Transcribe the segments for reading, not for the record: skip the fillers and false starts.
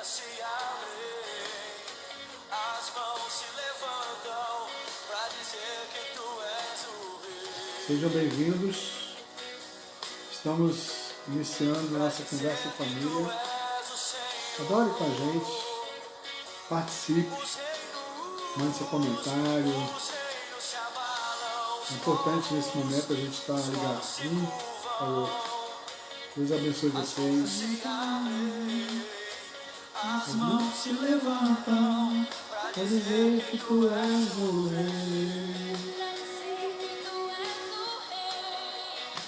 se abrem, as mãos se levantam pra dizer que tu és o rei. Sejam bem-vindos. Estamos iniciando nossa conversa em família. Adore com a gente, participe, mande seu comentário. É importante nesse momento a gente estar ligado um ao outro. Deus abençoe vocês. As mãos se levantam pra dizer que tu és o rei.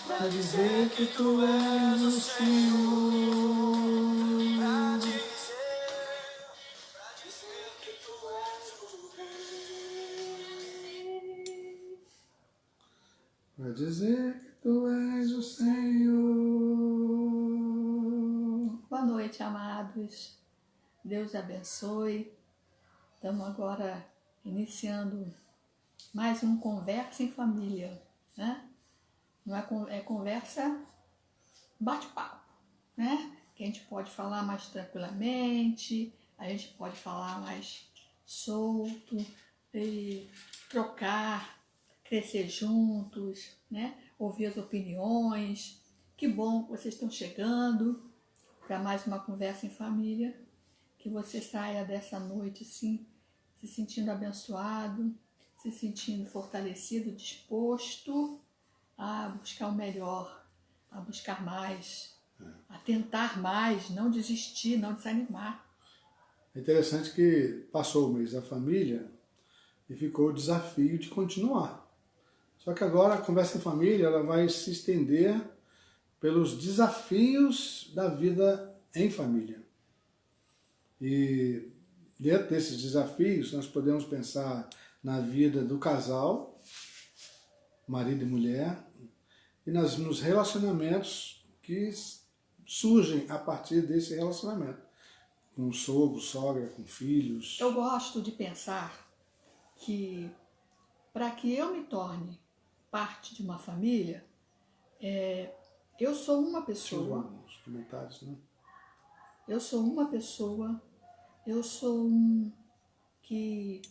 Pra dizer que tu és o Senhor. Pra dizer que tu és o rei. Pra dizer que tu és o Senhor. Boa noite, amados. Deus abençoe. Estamos agora iniciando mais um Conversa em Família, né? Não é conversa, bate-papo, né? Que a gente pode falar mais tranquilamente, a gente pode falar mais solto, e trocar, crescer juntos, né? Ouvir as opiniões. Que bom que vocês estão chegando para mais uma Conversa em Família. Que você saia dessa noite, sim, se sentindo abençoado, se sentindo fortalecido, disposto a buscar o melhor, a buscar mais, a tentar mais, não desistir, não desanimar. É interessante que passou o mês da família e ficou o desafio de continuar. Só que agora a Conversa em Família ela vai se estender pelos desafios da vida em família. E dentro desses desafios nós podemos pensar na vida do casal, marido e mulher, e nos relacionamentos que surgem a partir desse relacionamento, com sogro, sogra, com filhos. Eu gosto de pensar que para que eu me torne parte de uma família, eu sou uma pessoa. Os comentários, né? Eu sou uma pessoa, eu sou um que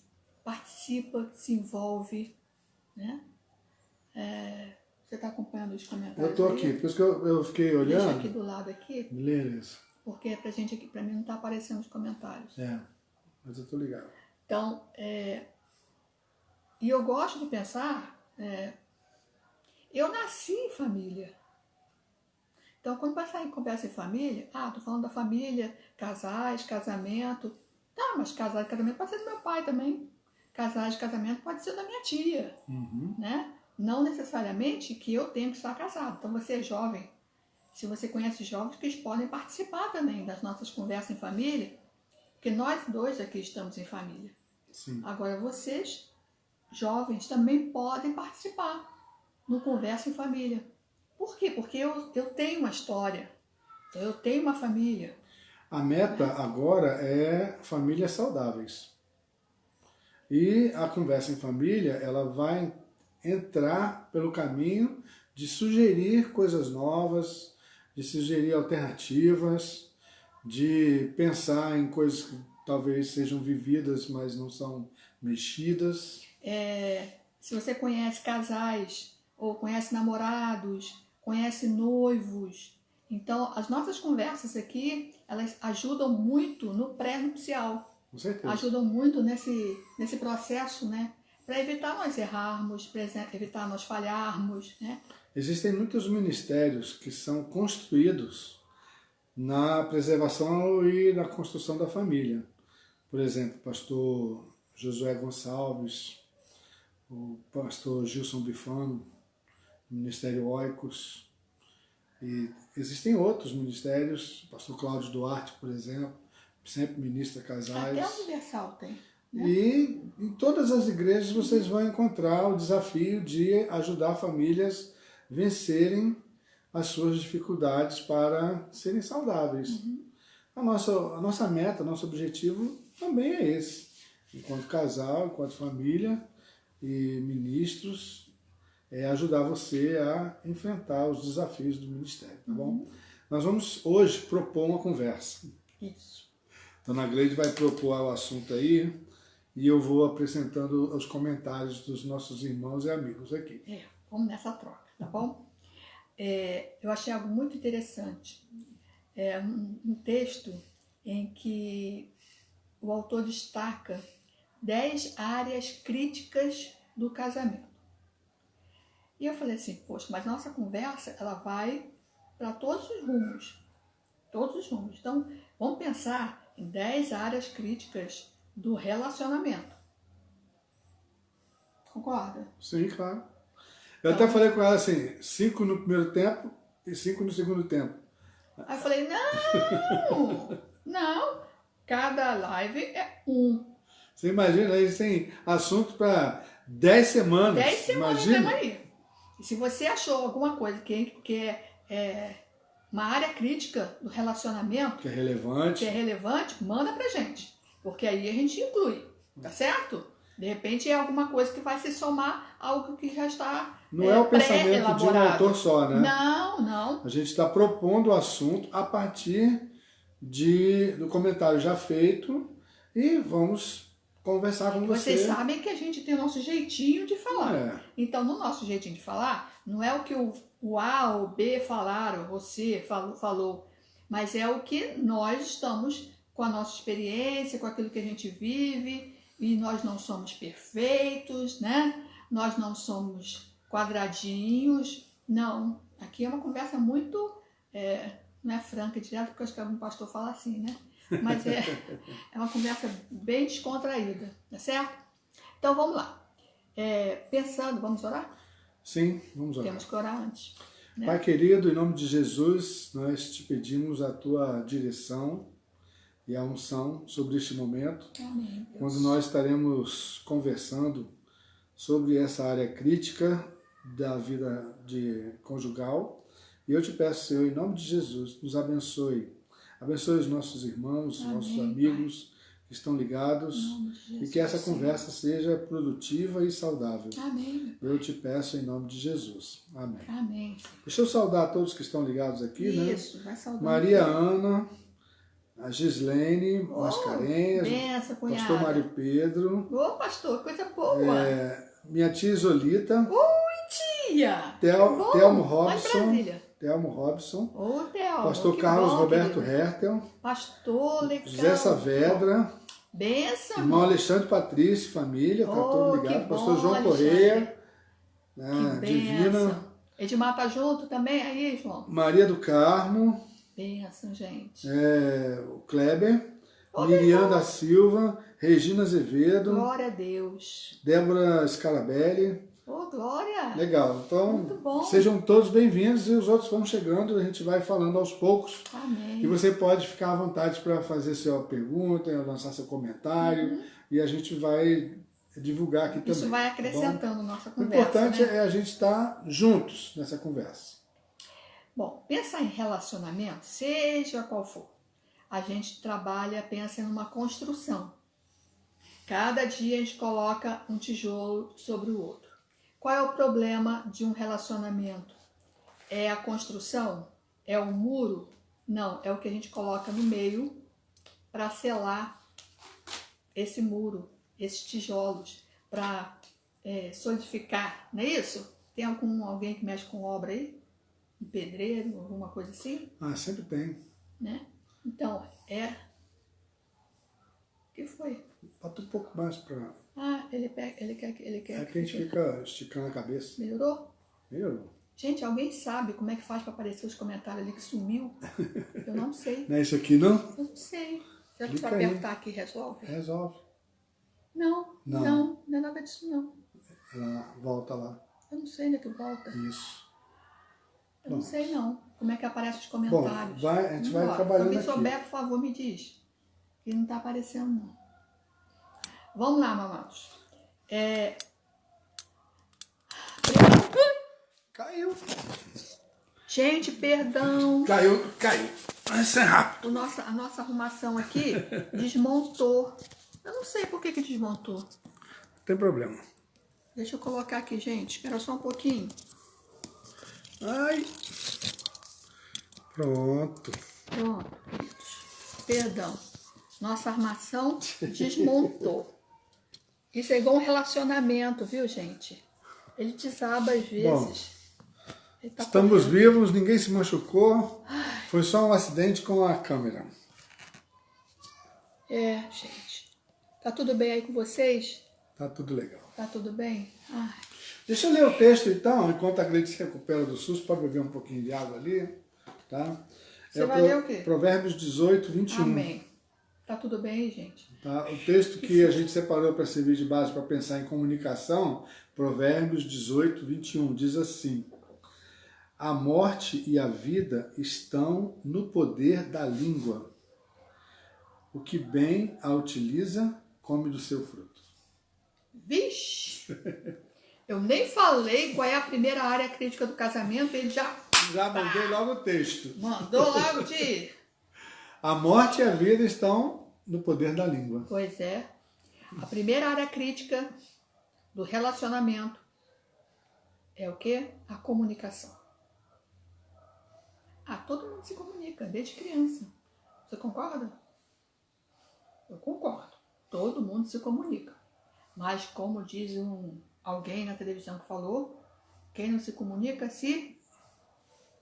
participa, que se envolve, né? Você está acompanhando os comentários? Eu estou aí? aqui, por isso que eu fiquei olhando. Deixa aqui do lado aqui, Beleza. porque é pra gente aqui, para mim não está aparecendo os comentários. Mas eu estou ligado. Então, e eu gosto de pensar, eu nasci em família. Então, quando passar em conversa em família, tô falando da família, casais, casamento. Tá, mas casais e casamento pode ser do meu pai também. Casais e casamento pode ser da minha tia, né? Não necessariamente que eu tenho que estar casado. Então, você é jovem. Se você conhece jovens, que eles podem participar também das nossas conversas em família, porque nós dois aqui estamos em família. Sim. Agora, vocês, jovens, também podem participar no Conversa em Família. Por quê? Porque eu tenho uma história, eu tenho uma família. A meta agora é famílias saudáveis. E a Conversa em Família, ela vai entrar pelo caminho de sugerir coisas novas, de sugerir alternativas, de pensar em coisas que talvez sejam vividas, mas não são mexidas. Se você conhece casais, ou conhece namorados, conhece noivos, então as nossas conversas aqui, elas ajudam muito no pré-nupcial. Com certeza. Ajudam muito nesse processo, né? Para evitar nós errarmos, para evitar nós falharmos, né? Existem muitos ministérios que são construídos na preservação e na construção da família. Por exemplo, o pastor Josué Gonçalves, o pastor Gilson Bifano, o Ministério Oikos, e existem outros ministérios, o pastor Cláudio Duarte, por exemplo, sempre ministra casais. Até a Universal tem. Né? E em todas as igrejas vocês vão encontrar o desafio de ajudar famílias a vencerem as suas dificuldades para serem saudáveis. A nossa meta, nosso objetivo também é esse. Enquanto casal, enquanto família e ministros, é ajudar você a enfrentar os desafios do ministério, tá bom? Nós vamos hoje propor uma conversa. Isso. Dona Gleide vai propor o assunto aí e eu vou apresentando os comentários dos nossos irmãos e amigos aqui. Vamos nessa troca, tá bom? Eu achei algo muito interessante. Um texto em que o autor destaca 10 áreas críticas do casamento. E eu falei assim, poxa, mas nossa conversa, ela vai para todos os rumos. Todos os rumos. Então, vamos pensar em 10 áreas críticas do relacionamento. Concorda? Sim, claro. Eu até falei com ela assim, 5 no primeiro tempo e 5 no segundo tempo. Aí eu falei, não, cada live é um. Você imagina, aí tem assunto para 10 semanas. 10 semanas imagina. mesmo aí. E se você achou alguma coisa que é uma área crítica do relacionamento, Que é relevante, manda pra gente. Porque aí a gente inclui, tá certo? De repente é alguma coisa que vai se somar a algo que já está Não é o pensamento de um autor só, né? Não. A gente está propondo o assunto a partir do comentário já feito e vamos conversar com você. Vocês sabem que a gente tem o nosso jeitinho de falar. É. Então, no nosso jeitinho de falar, não é o que o A ou o B falaram, você falou, mas é o que nós estamos com a nossa experiência, com aquilo que a gente vive, e nós não somos perfeitos, né? Nós não somos quadradinhos, não. Aqui é uma conversa muito, não é franca, direto, porque eu acho que algum pastor fala assim, né? Mas é uma conversa bem descontraída, tá certo? Então vamos lá. Pensando, vamos orar? Sim, vamos orar. Temos que orar antes. Né? Pai querido, em nome de Jesus, nós te pedimos a tua direção e a unção sobre este momento. Amém, Deus. Quando nós estaremos conversando sobre essa área crítica da vida conjugal. E eu te peço, Senhor, em nome de Jesus, nos abençoe. Abençoe os nossos irmãos, os nossos amigos que estão ligados Jesus, e que essa conversa seja produtiva e saudável. Amém. Eu te peço em nome de Jesus. Amém. Amém. Deixa eu saudar todos que estão ligados aqui, Isso, vai saudando. Maria Ana, a Gislene Mascarenhas, benção, cunhada. pastor Mário Pedro. Ô, pastor, coisa boa. Minha tia Isolita. Oi, tia. Telmo Robson. Lá em Brasília. Telmo Robson. Ô, Telmo. Pastor Carlos Roberto Hertel. Pastor legal. José Saavedra. Benção. Irmão Alexandre Patrício, família, tá todo ligado. Pastor João Alexandre. Correia. Divina. Edmar tá junto também aí, João? Maria do Carmo. Benção, gente. O Kleber. Miriam da Silva. Regina Azevedo. Glória a Deus. Débora Scalabelli. Ô, glória. Legal. Então, muito bom. Sejam todos bem-vindos e os outros vão chegando, a gente vai falando aos poucos. Amém. E você pode ficar à vontade para fazer sua pergunta, lançar seu comentário, e a gente vai divulgar aqui também. Isso vai tá acrescentando nossa bom? conversa. O importante né? é a gente estar juntos nessa conversa. Bom, pensar em relacionamento, seja qual for, a gente pensa numa construção. Cada dia a gente coloca um tijolo sobre o outro. Qual é o problema de um relacionamento? É a construção? É o muro? Não, é o que a gente coloca no meio para selar esse muro, esses tijolos, para solidificar, não é isso? Tem alguém que mexe com obra aí? Um pedreiro, alguma coisa assim? Sempre tem. Né? Então, O que foi? Bota um pouco mais para... Ele quer... É que a gente fica esticando a cabeça. Melhorou? Melhorou. Gente, alguém sabe como é que faz para aparecer os comentários ali que sumiu? Eu não sei. Não é isso aqui, não? Eu não sei. Será que se eu Clica aí. apertar aqui resolve? Resolve. Não é nada disso não. Ela volta lá. Eu não sei onde é que volta. Isso. Eu não sei não. Como é que aparece os Bom, comentários? a gente vai Vambora. trabalhando Se aqui. alguém souber, por favor, me diz. Que não está aparecendo não. Vamos lá, mamados. Caiu. Gente, perdão. Caiu. Isso é rápido. A nossa arrumação aqui desmontou. Eu não sei por que desmontou. Não tem problema. Deixa eu colocar aqui, gente. Espera só um pouquinho. Ai. Pronto. Pronto, queridos. Perdão. Nossa armação desmontou. Isso é igual um relacionamento, viu, gente? Ele desaba às vezes. Ele tá Estamos correndo. vivos, ninguém se machucou. Foi só um acidente com a câmera. É, gente. Tá tudo bem aí com vocês? Tá tudo legal. Tá tudo bem? Ai, Deixa eu ler o texto então, enquanto a Gleice se recupera do susto, pode beber um pouquinho de água ali, tá? Você vai ler o quê? Provérbios 18, 21. amém. Tá tudo bem aí, gente? Tá? O texto que a gente separou para servir de base para pensar em comunicação, Provérbios 18, 21, diz assim: a morte e a vida estão no poder da língua. O que bem a utiliza, come do seu fruto. Vixe! Eu nem falei qual é a primeira área crítica do casamento, ele já Já mandei logo o texto. mandou logo de... A morte e a vida estão no poder da língua. Pois é. A primeira área crítica do relacionamento é o quê? A comunicação. Todo mundo se comunica, desde criança. Você concorda? Eu concordo. Todo mundo se comunica. Mas como diz alguém na televisão que falou, quem não se comunica se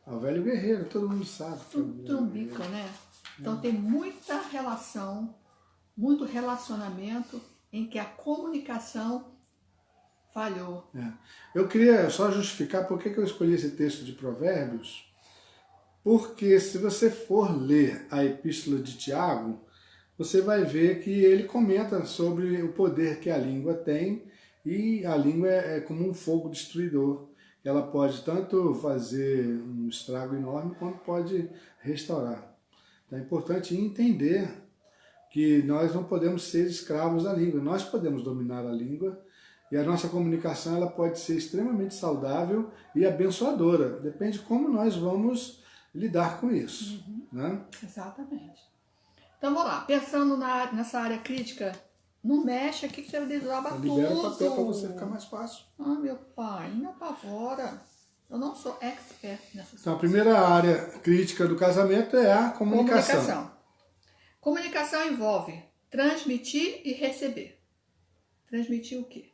É o velho guerreiro, todo mundo sabe. Que é o velho trumbica, guerreiro. né? Então tem muita relação, muito relacionamento em que a comunicação falhou. É. Eu queria só justificar por que eu escolhi esse texto de Provérbios, porque se você for ler a Epístola de Tiago, você vai ver que ele comenta sobre o poder que a língua tem, e a língua é como um fogo destruidor. Ela pode tanto fazer um estrago enorme, quanto pode restaurar. Então é importante entender que nós não podemos ser escravos da língua, nós podemos dominar a língua, e a nossa comunicação ela pode ser extremamente saudável e abençoadora. Depende de como nós vamos lidar com isso. Né? Exatamente. Então vamos lá, pensando nessa área crítica, não mexe aqui que você desaba tudo. Libera o papel para você ficar mais fácil. Ah, meu pai, não me apavora. Eu não sou expert nessas Então, a coisas. primeira área crítica do casamento é a comunicação. Comunicação envolve transmitir e receber. Transmitir o quê?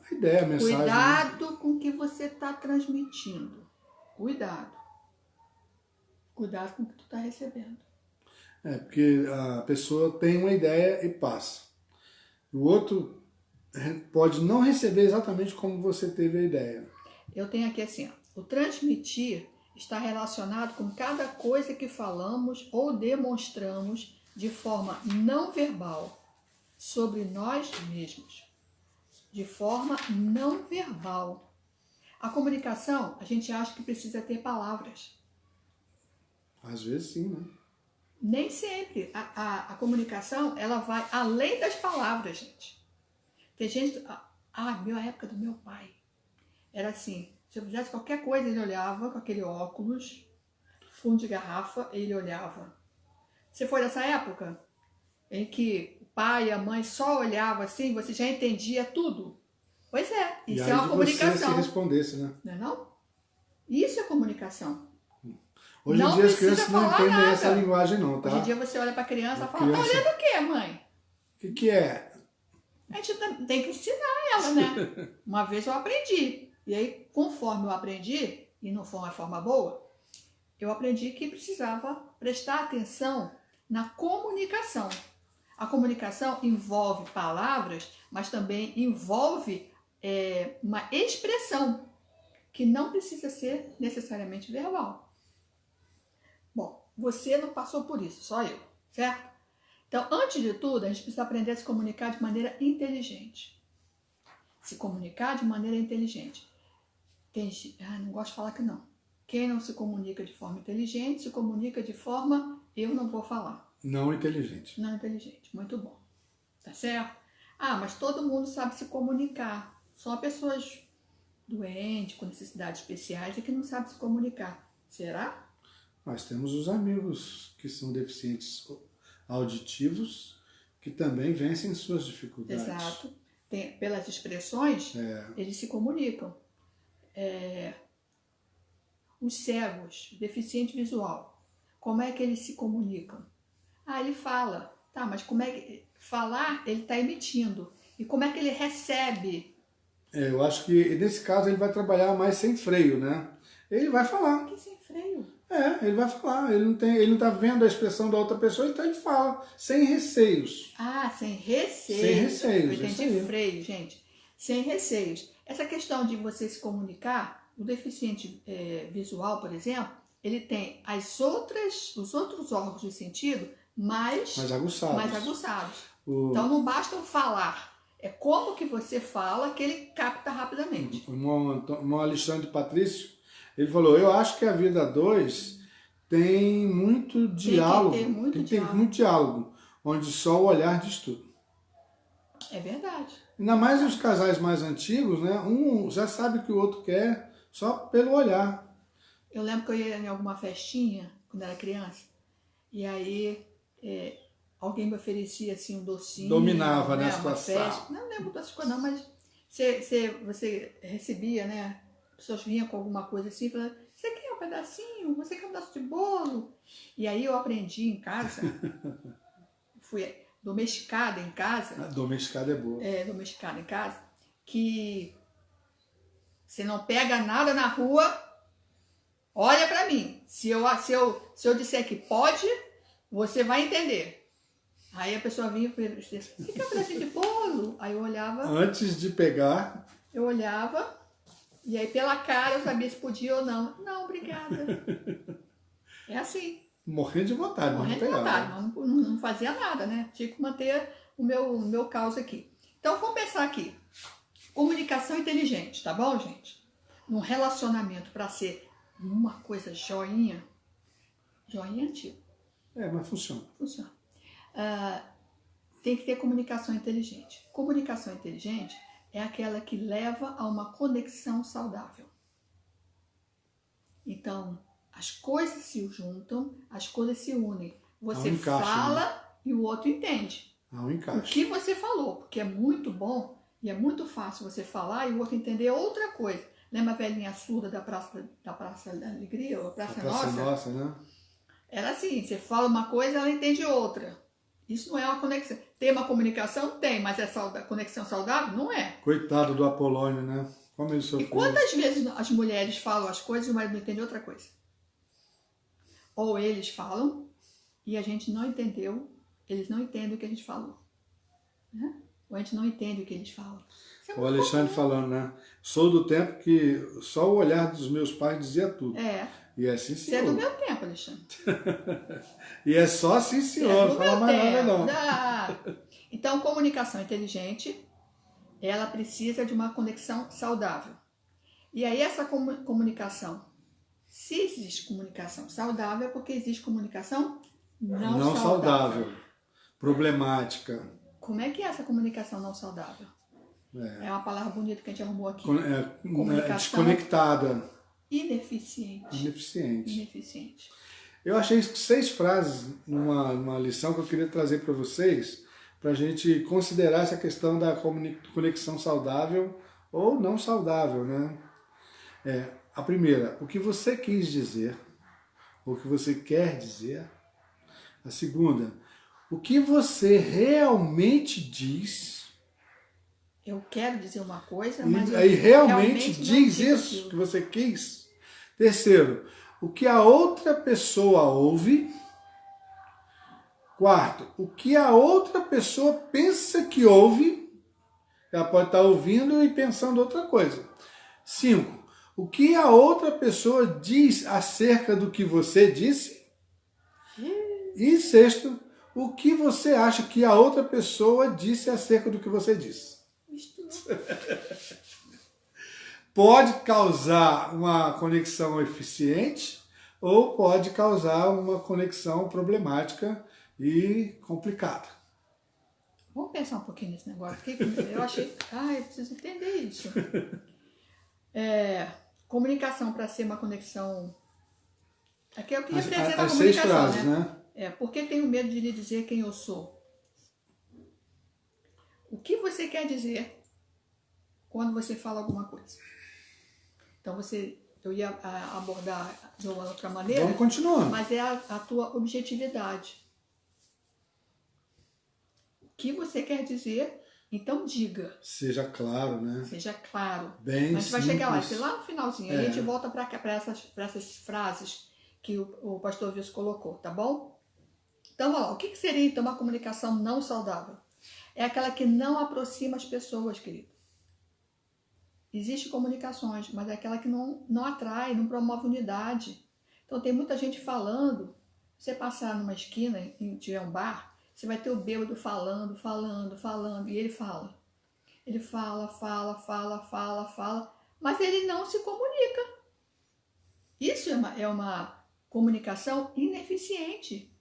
A ideia, a mensagem. Cuidado com o que você está transmitindo. Cuidado. Cuidado com o que tu está recebendo. É, porque a pessoa tem uma ideia e passa. O outro pode não receber exatamente como você teve a ideia. Eu tenho aqui assim, ó, o transmitir está relacionado com cada coisa que falamos ou demonstramos de forma não verbal sobre nós mesmos. De forma não verbal. A comunicação, a gente acha que precisa ter palavras. Às vezes sim, né? Nem sempre. A comunicação, ela vai além das palavras, gente. Tem gente... minha época do meu pai. Era assim, se eu fizesse qualquer coisa, ele olhava com aquele óculos, fundo de garrafa, ele olhava. Você foi dessa época em que o pai e a mãe só olhavam assim, você já entendia tudo? Pois é, isso é uma comunicação. Se respondesse, né? Não é não? Isso é comunicação. Hoje Não em dia as precisa crianças não falar entendem nada. essa linguagem não, tá? Hoje em dia você olha para a criança e fala, Criança- tá olhando o quê, mãe? O que é? A gente tem que ensinar ela, né? Uma vez eu aprendi. E aí, conforme eu aprendi, e não foi uma forma boa, eu aprendi que precisava prestar atenção na comunicação. A comunicação envolve palavras, mas também envolve uma expressão que não precisa ser necessariamente verbal. Bom, você não passou por isso, só eu, certo? Então, antes de tudo, a gente precisa aprender a se comunicar de maneira inteligente. Se comunicar de maneira inteligente. Não gosto de falar que não. Quem não se comunica de forma inteligente, se comunica de forma, eu não vou falar. Não inteligente. Não inteligente, muito bom. Tá certo? Mas todo mundo sabe se comunicar. Só pessoas doentes, com necessidades especiais, é que não sabem se comunicar. Será? Nós temos os amigos que são deficientes auditivos, que também vencem suas dificuldades. Exato. Pelas expressões, eles se comunicam. Os cegos, deficiente visual, como é que eles se comunicam? Ele fala. Tá, mas como é que... Falar, ele está emitindo. E como é que ele recebe? Eu acho que nesse caso ele vai trabalhar mais sem freio, né? Ele vai falar. Que sem freio. Ele vai falar. Ele não está vendo a expressão da outra pessoa, então ele fala, sem receios. Ah, sem receios. Sem receios, Eu isso entendi aí. freio, gente. Sem receios. Essa questão de você se comunicar, o deficiente visual, por exemplo, ele tem os outros órgãos de sentido mais aguçados. Então não basta o falar. É como que você fala que ele capta rapidamente. O Alexandre Patrício, ele falou, eu acho que a vida 2 tem muito diálogo. Tem que ter muito diálogo, onde só o olhar diz tudo. É verdade. Ainda mais os casais mais antigos, né? Um já sabe o que o outro quer só pelo olhar. Eu lembro que eu ia em alguma festinha, quando era criança, e aí alguém me oferecia assim um docinho. Dominava, né, a uma situação. festa. Não lembro dessas coisas não, mas você recebia, né? As pessoas vinham com alguma coisa assim, falando, você quer um pedacinho? Você quer um pedaço de bolo? E aí eu aprendi em casa, fui domesticada em casa. Domesticada é boa. Domesticada em casa, que você não pega nada na rua, olha pra mim. Se eu disser que pode, você vai entender. Aí a pessoa vinha e disse, você quer um pedacinho de bolo? Aí eu olhava. Antes de pegar. Eu olhava, e aí pela cara eu sabia se podia ou não. Não, obrigada. É assim. Morrendo de vontade, mas não pegava. Mas não fazia nada, né? Tinha que manter o meu caos aqui. Então vamos pensar aqui. Comunicação inteligente, tá bom, gente? Num relacionamento para ser uma coisa joinha, joinha antigo. Mas funciona. Funciona. Tem que ter comunicação inteligente. Comunicação inteligente é aquela que leva a uma conexão saudável. Então, as coisas se juntam, as coisas se unem. Você fala, né? E o outro entende. Há um encaixe. O que você falou, porque é muito bom e é muito fácil você falar e o outro entender outra coisa. Lembra a velhinha surda da Praça da Alegria, ou a Praça Nossa, né? Era assim, você fala uma coisa, ela entende outra. Isso não é uma conexão. Tem uma comunicação? Tem, mas é conexão saudável? Não é. Coitado do Apolônio, né? Como ele sofreu. E quantas vezes as mulheres falam as coisas e o marido não entende outra coisa? Ou eles falam e a gente não entendeu, eles não entendem o que a gente falou. Né? Ou a gente não entende o que eles falam. O Alexandre falando, né? Sou do tempo que só o olhar dos meus pais dizia tudo. E é assim, senhor. Você é do meu tempo, Alexandre. E é só assim, senhor. Não fala mais nada, não. Então, comunicação inteligente, ela precisa de uma conexão saudável. E aí, essa comunicação, se existe comunicação saudável, é porque existe comunicação não saudável. Problemática. Como é que é essa comunicação não saudável? É uma palavra bonita que a gente arrumou aqui. Comunicação desconectada. Ineficiente. Eu achei 6 frases numa lição que eu queria trazer para vocês, para a gente considerar essa questão da conexão saudável ou não saudável, né? A primeira, o que você quis dizer, o que você quer dizer. A segunda, o que você realmente diz. Eu quero dizer uma coisa, mas aí realmente diz isso que você quis. Terceiro, o que a outra pessoa ouve. Quarto, o que a outra pessoa pensa que ouve. Ela pode estar ouvindo e pensando outra coisa. 5, o que a outra pessoa diz acerca do que você disse. E 6, o que você acha que a outra pessoa disse acerca do que você disse. Pode causar uma conexão eficiente ou pode causar uma conexão problemática e complicada. Vamos pensar um pouquinho nesse negócio. Eu achei, eu preciso entender isso. Comunicação para ser uma conexão... Aqui eu queria dizer da comunicação, 6 frases, né? Por que tenho medo de lhe dizer quem eu sou? O que você quer dizer quando você fala alguma coisa? Então, eu ia abordar de uma outra maneira. Vamos continuar. Mas é a tua objetividade. que você quer dizer, então diga. Seja claro, né? Seja claro. Bem A gente vai chegar lá, simples. lá no finalzinho. Aí a gente volta para essas frases que o pastor Wilson colocou, tá bom? Então, ó, o que seria então uma comunicação não saudável? É aquela que não aproxima as pessoas, querido. Existem comunicações, mas é aquela que não atrai, não promove unidade. Então tem muita gente falando. Você passar numa esquina e tiver um bar, você vai ter o bêbado falando, e ele fala. Ele fala, mas ele não se comunica. Isso é uma comunicação ineficiente.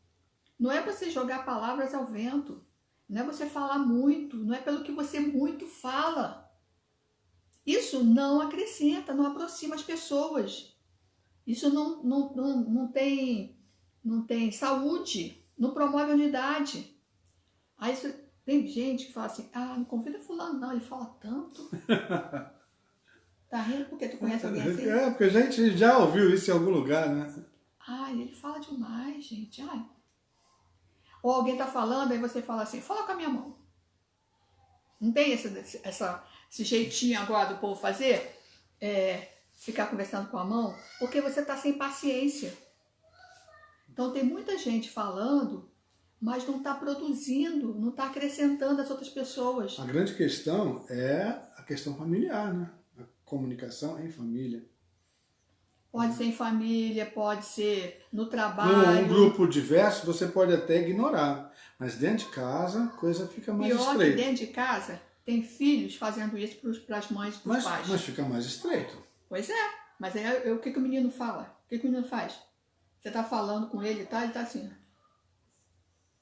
Não é você jogar palavras ao vento. Não é você falar muito. Não é pelo que você muito fala. Isso não acrescenta, não aproxima as pessoas. Isso não tem saúde, não promove unidade. Aí tem gente que fala assim, não convida fulano não, ele fala tanto. Tá rindo porque tu conhece alguém assim? É, porque a gente já ouviu isso em algum lugar, né? Ele fala demais, gente. Ou alguém tá falando, aí você fala assim, fala com a minha mão. Não tem esse jeitinho agora do povo fazer? Ficar conversando com a mão? Porque você tá sem paciência. Então tem muita gente falando, mas não está produzindo, não está acrescentando as outras pessoas. A grande questão é a questão familiar, né? A comunicação em família. Pode ser em família, pode ser no trabalho. Um grupo diverso você pode até ignorar, mas dentro de casa a coisa fica mais Pior estreita. que dentro de casa, tem filhos fazendo isso para as mães e para os pais. Mas fica mais estreito. Pois é, mas aí o que o menino fala? O que o menino faz? Você está falando com ele, tá? Ele está assim.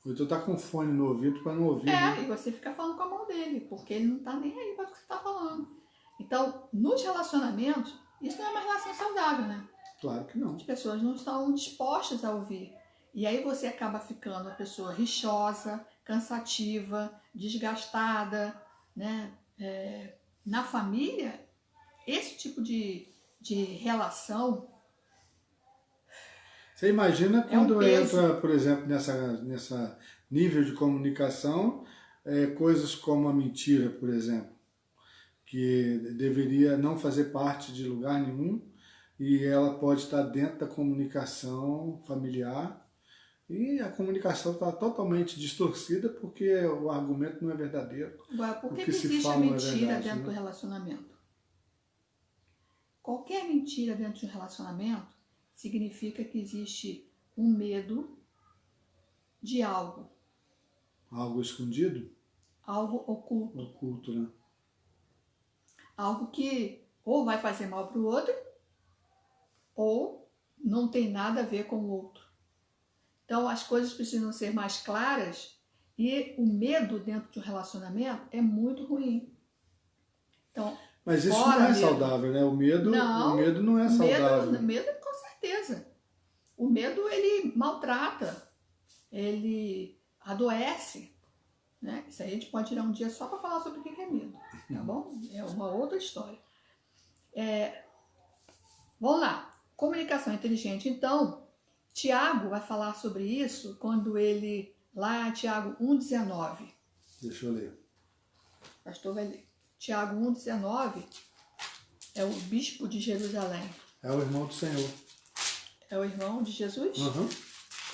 Ou tu tá com fone no ouvido para não ouvir. Né? E você fica falando com a mão dele, porque ele não está nem aí para o que você está falando. Então, nos relacionamentos, isso não é uma relação saudável, né? Claro que não. As pessoas não estão dispostas a ouvir. E aí você acaba ficando uma pessoa rixosa, cansativa, desgastada, né? Na família, esse tipo de relação... Você imagina quando peso. entra, por exemplo, nessa nível de comunicação, coisas como a mentira, por exemplo, que deveria não fazer parte de lugar nenhum e ela pode estar dentro da comunicação familiar e a comunicação está totalmente distorcida porque o argumento não é verdadeiro. Agora, por que se existe a fala não é mentira verdade, dentro né? do relacionamento? Qualquer mentira dentro de um relacionamento significa que existe um medo de algo. Algo escondido? Algo oculto. Oculto, né? Algo que ou vai fazer mal para o outro, ou não tem nada a ver com o outro. Então, as coisas precisam ser mais claras e o medo dentro de um relacionamento é muito ruim. Então, mas isso não é saudável, né? O medo não é saudável. O medo, com certeza. O medo, ele maltrata, ele adoece. Né? Isso aí a gente pode tirar um dia só para falar sobre o que é medo, tá bom? É uma outra história. Vamos lá. Comunicação inteligente. Então, Tiago vai falar sobre isso quando ele, lá Tiago 1,19. Deixa eu ler. O pastor vai ler. Tiago 1,19 é o bispo de Jerusalém. É o irmão do Senhor. É o irmão de Jesus? Uhum.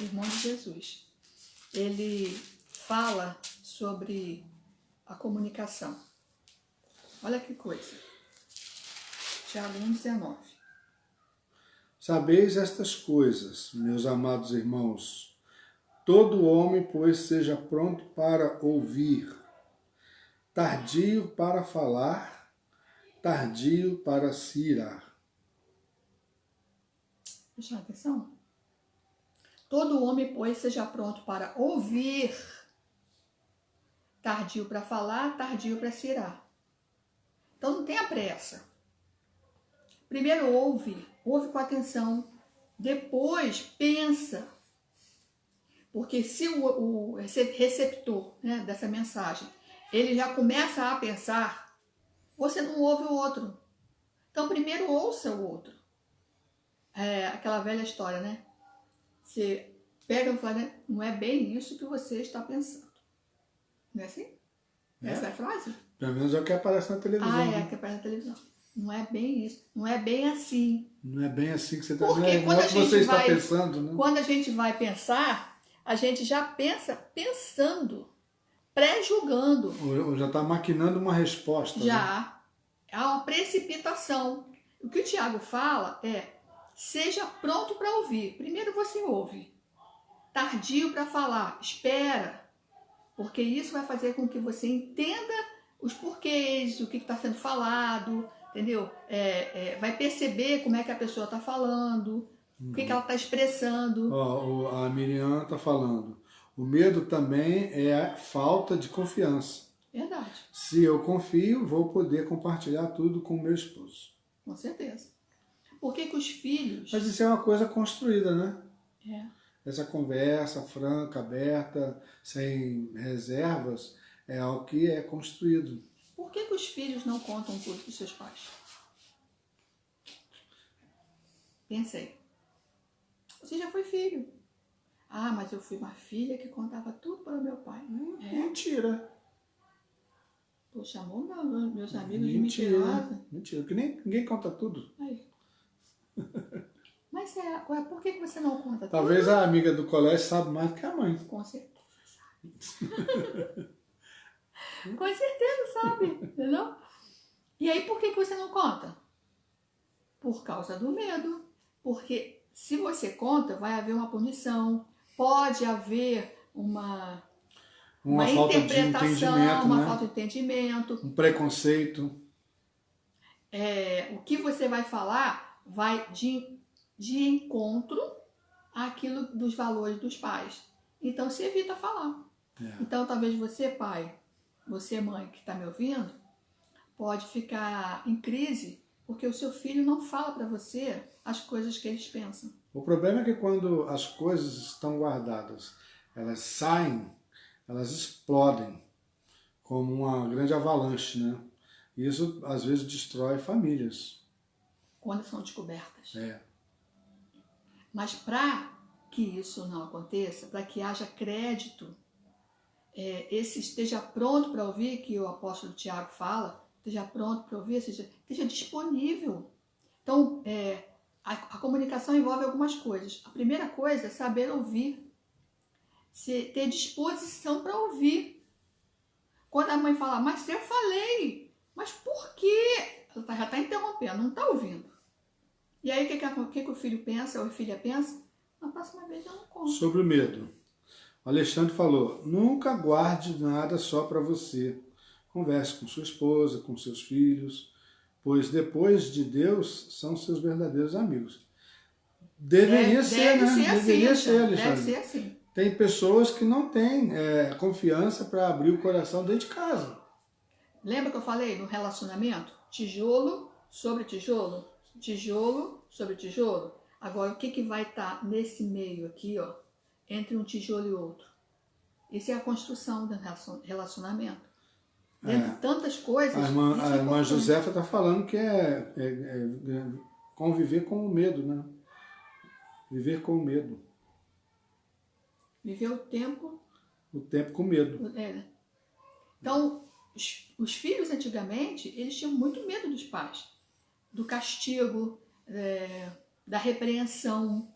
Irmão de Jesus. Ele fala sobre a comunicação. Olha que coisa. Tiago 1,19. Sabeis estas coisas, meus amados irmãos. Todo homem, pois, seja pronto para ouvir, tardio para falar, tardio para se irar. Presta atenção. Todo homem, pois, seja pronto para ouvir, tardio para falar, tardio para se irar. Então não tenha pressa. Primeiro ouve com atenção, depois pensa. Porque se o receptor, né, dessa mensagem, ele já começa a pensar, você não ouve o outro. Então primeiro ouça o outro. Aquela velha história, né? Você pega e fala, né? Não é bem isso que você está pensando. Não é assim? É? Essa é a frase? Pelo menos é o que aparece na televisão. Ah, né? que aparece na televisão. Não é bem isso. Não é bem assim. Não é bem assim que você está... Porque Não é quando o a que você gente está vai... pensando, né? Quando a gente vai pensar, a gente já pensa pensando, pré-julgando. Ou já está maquinando uma resposta. Né? Já há uma precipitação. O que o Tiago fala é: seja pronto para ouvir. Primeiro você ouve. Tardio para falar, espera. Porque isso vai fazer com que você entenda os porquês, o que está sendo falado, entendeu? Vai perceber como é que a pessoa está falando, o que ela está expressando. Ó, a Miriam está falando. O medo também é a falta de confiança. Verdade, Se eu confio, vou poder compartilhar tudo com o meu esposo. com certeza. Por que os filhos... Mas isso é uma coisa construída, né? É. Essa conversa franca, aberta, sem reservas, é algo que é construído. Por que os filhos não contam tudo para os seus pais? Pensa aí. Você já foi filho. Ah, mas eu fui uma filha que contava tudo para o meu pai. Mentira. Pô, chamou meus amigos de Mentira. mentirosa. Mentira, porque ninguém conta tudo. Aí. Mas por que você não conta Talvez tudo? a amiga do colégio sabe mais do que a mãe. Com certeza sabe. Com certeza sabe, entendeu? E aí por que você não conta? Por causa do medo. Porque se você conta, vai haver uma punição, pode haver uma falta de interpretação, entendimento, uma né? falta de entendimento. Um preconceito. O que você vai falar vai de encontro àquilo dos valores dos pais. Então se evita falar. Então talvez você, pai, você, mãe, que está me ouvindo, pode ficar em crise porque o seu filho não fala para você as coisas que eles pensam. O problema é que quando as coisas estão guardadas, elas saem, elas explodem como uma grande avalanche, né? Isso às vezes destrói famílias. Quando são descobertas. É. Mas para que isso não aconteça, para que haja crédito, esse esteja pronto para ouvir, que o apóstolo Tiago fala, esteja pronto para ouvir, esteja disponível. Então, a comunicação envolve algumas coisas. A primeira coisa é saber ouvir, ter disposição para ouvir. Quando a mãe fala, mas eu falei, mas por quê? Ela já está interrompendo, não está ouvindo. E aí o que o filho pensa, ou a filha pensa? Na próxima vez eu não conto. Sobre o medo. O Alexandre falou, nunca guarde nada só para você. Converse com sua esposa, com seus filhos, pois depois de Deus são seus verdadeiros amigos. Deveria ser, né? Deveria ser, Alexandre. Deve ser assim. Tem pessoas que não têm confiança para abrir o coração dentro de casa. Lembra que eu falei no relacionamento? Tijolo sobre tijolo, tijolo sobre tijolo. Agora, o que vai estar nesse meio aqui, ó, entre um tijolo e outro? Isso é a construção do relacionamento. Dentro de tantas coisas. A irmã Josefa está falando que é conviver com o medo, né? Viver com o medo. Viver o tempo. O tempo com medo. Então, os filhos antigamente, eles tinham muito medo dos pais. Do castigo, da repreensão,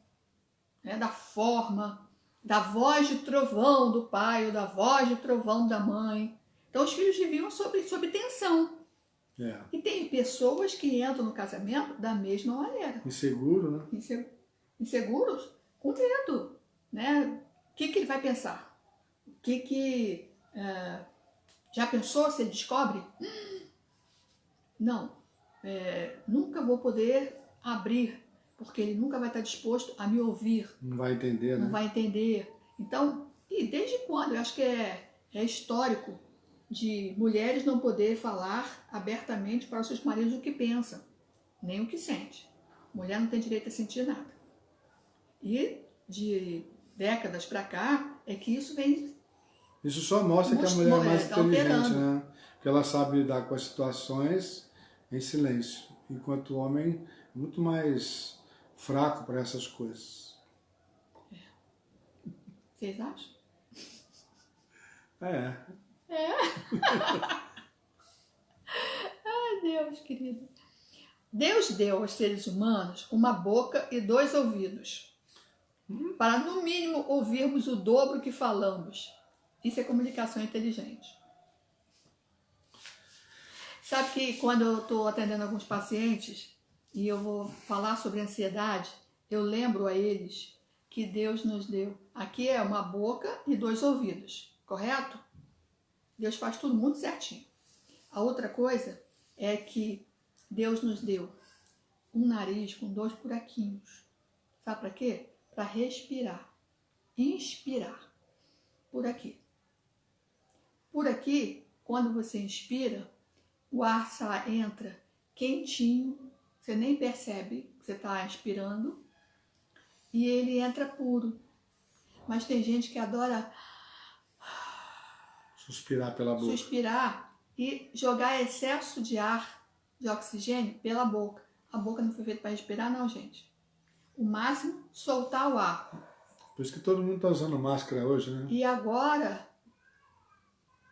da forma, da voz de trovão do pai ou da voz de trovão da mãe. Então os filhos viviam sob tensão. E tem pessoas que entram no casamento da mesma maneira. Inseguro, né? Inseguros, com medo. Né? O que ele vai pensar? Já pensou se ele descobre? Não. Nunca vou poder abrir, porque ele nunca vai estar disposto a me ouvir. Não vai entender, né? Não vai entender. Então, e desde quando? Eu acho que é histórico de mulheres não poder falar abertamente para os seus maridos o que pensa, nem o que sente. Mulher não tem direito a sentir nada. E de décadas para cá é que isso vem... Isso só mostra que a mulher é mais inteligente, né? Que ela sabe lidar com as situações em silêncio, enquanto o homem é muito mais fraco para essas coisas. Vocês acham? Ai, Deus, querido. Deus deu aos seres humanos uma boca e 2 ouvidos, para no mínimo ouvirmos o dobro que falamos. Isso é comunicação inteligente. Sabe que quando eu estou atendendo alguns pacientes e eu vou falar sobre ansiedade, eu lembro a eles que Deus nos deu. Aqui é uma boca e 2 ouvidos, correto? Deus faz tudo muito certinho. A outra coisa é que Deus nos deu um nariz com 2 buraquinhos. Sabe para quê? Para respirar. Inspirar. Por aqui. Por aqui, quando você inspira, o ar entra quentinho, você nem percebe que você está inspirando, e ele entra puro. Mas tem gente que adora Suspirar pela boca. suspirar e jogar excesso de ar, de oxigênio, pela boca. A boca não foi feita para respirar, não, gente. O máximo, soltar o ar. Por isso que todo mundo está usando máscara hoje, né? E agora,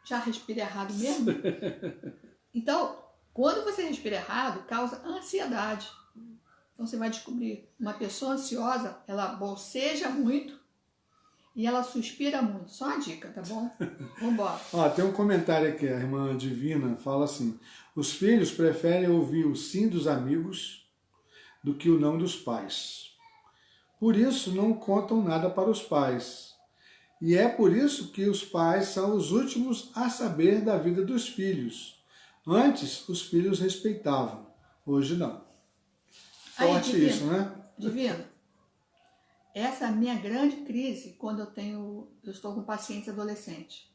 já respira errado mesmo? Então, quando você respira errado, causa ansiedade. Então você vai descobrir, uma pessoa ansiosa, ela boceja muito e ela suspira muito. Só uma dica, tá bom? Vambora. Ó, tem um comentário aqui, a irmã Divina fala assim: os filhos preferem ouvir o sim dos amigos do que o não dos pais. Por isso não contam nada para os pais. E é por isso que os pais são os últimos a saber da vida dos filhos. Antes, os filhos respeitavam, hoje não. Forte Divino, isso, né? Divino, essa é a minha grande crise quando eu estou com pacientes adolescentes.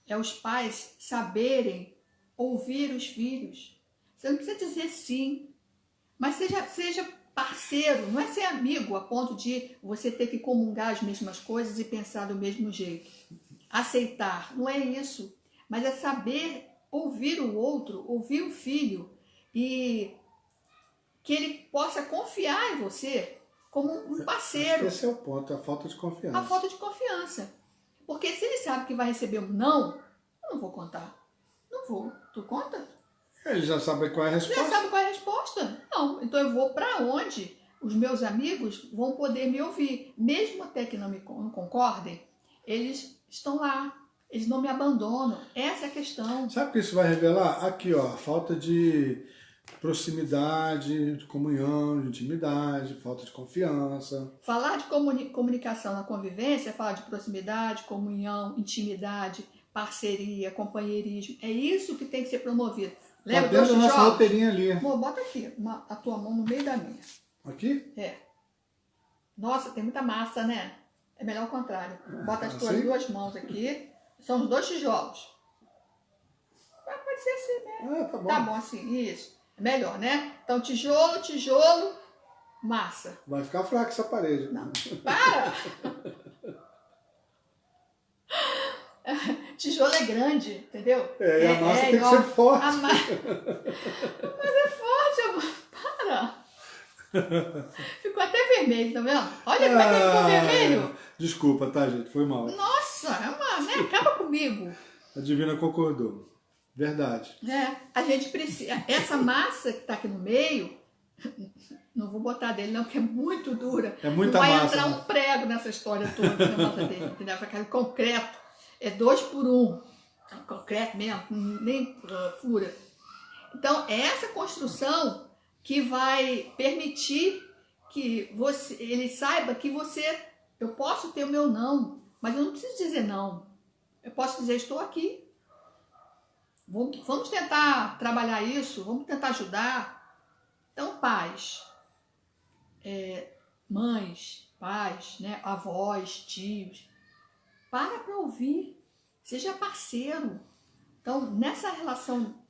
É os pais saberem ouvir os filhos. Você não precisa dizer sim, mas seja parceiro, não é ser amigo a ponto de você ter que comungar as mesmas coisas e pensar do mesmo jeito. Aceitar, não é isso, mas é saber ouvir o outro, ouvir o filho e que ele possa confiar em você como um parceiro. Esse é o ponto, a falta de confiança. A falta de confiança. Porque se ele sabe que vai receber um não, eu não vou contar. Não vou. Tu conta? Ele já sabe qual é a resposta. Já sabe qual é a resposta? Não. Então eu vou para onde os meus amigos vão poder me ouvir. Mesmo até que não concordem, eles estão lá. Eles não me abandonam. Essa é a questão. Sabe o que isso vai revelar? Aqui, ó, falta de proximidade, de comunhão, de intimidade, falta de confiança. Falar de comunicação na convivência é falar de proximidade, comunhão, intimidade, parceria, companheirismo. É isso que tem que ser promovido. Lembra Tá dentro da nossa roteirinha ali. Amor, bota aqui a tua mão no meio da minha. Aqui? É. Nossa, tem muita massa, né? É melhor o contrário. Bota as tuas Assim? 2 mãos aqui. São os 2 tijolos. Pode ser assim, né? Ah, tá bom. Tá bom assim, isso. É melhor, né? Então, tijolo, tijolo, massa. Vai ficar fraca essa parede. Não, para! Tijolo é grande, entendeu? É, e a massa tem que ser forte. Mas é forte, amor. Para! Ficou até vermelho, tá vendo? Olha como é que ficou vermelho. Desculpa, tá, gente? Foi mal. Nossa, é uma, né? Acaba comigo. A Divina concordou. Verdade. É, a gente precisa. Essa massa que tá aqui no meio, não vou botar dele não, porque é muito dura. É muita não vai massa, entrar né? um prego nessa história toda na massa dele, entendeu? Vai ficar concreto. É 2 por 1. Concreto mesmo, nem fura. Então, é essa construção que vai permitir que ele saiba que eu posso ter o meu não, mas eu não preciso dizer não. Eu posso dizer, estou aqui. Vamos tentar trabalhar isso, vamos tentar ajudar. Então, pais, mães, pais, né, avós, tios, para ouvir, seja parceiro. Então, nessa relação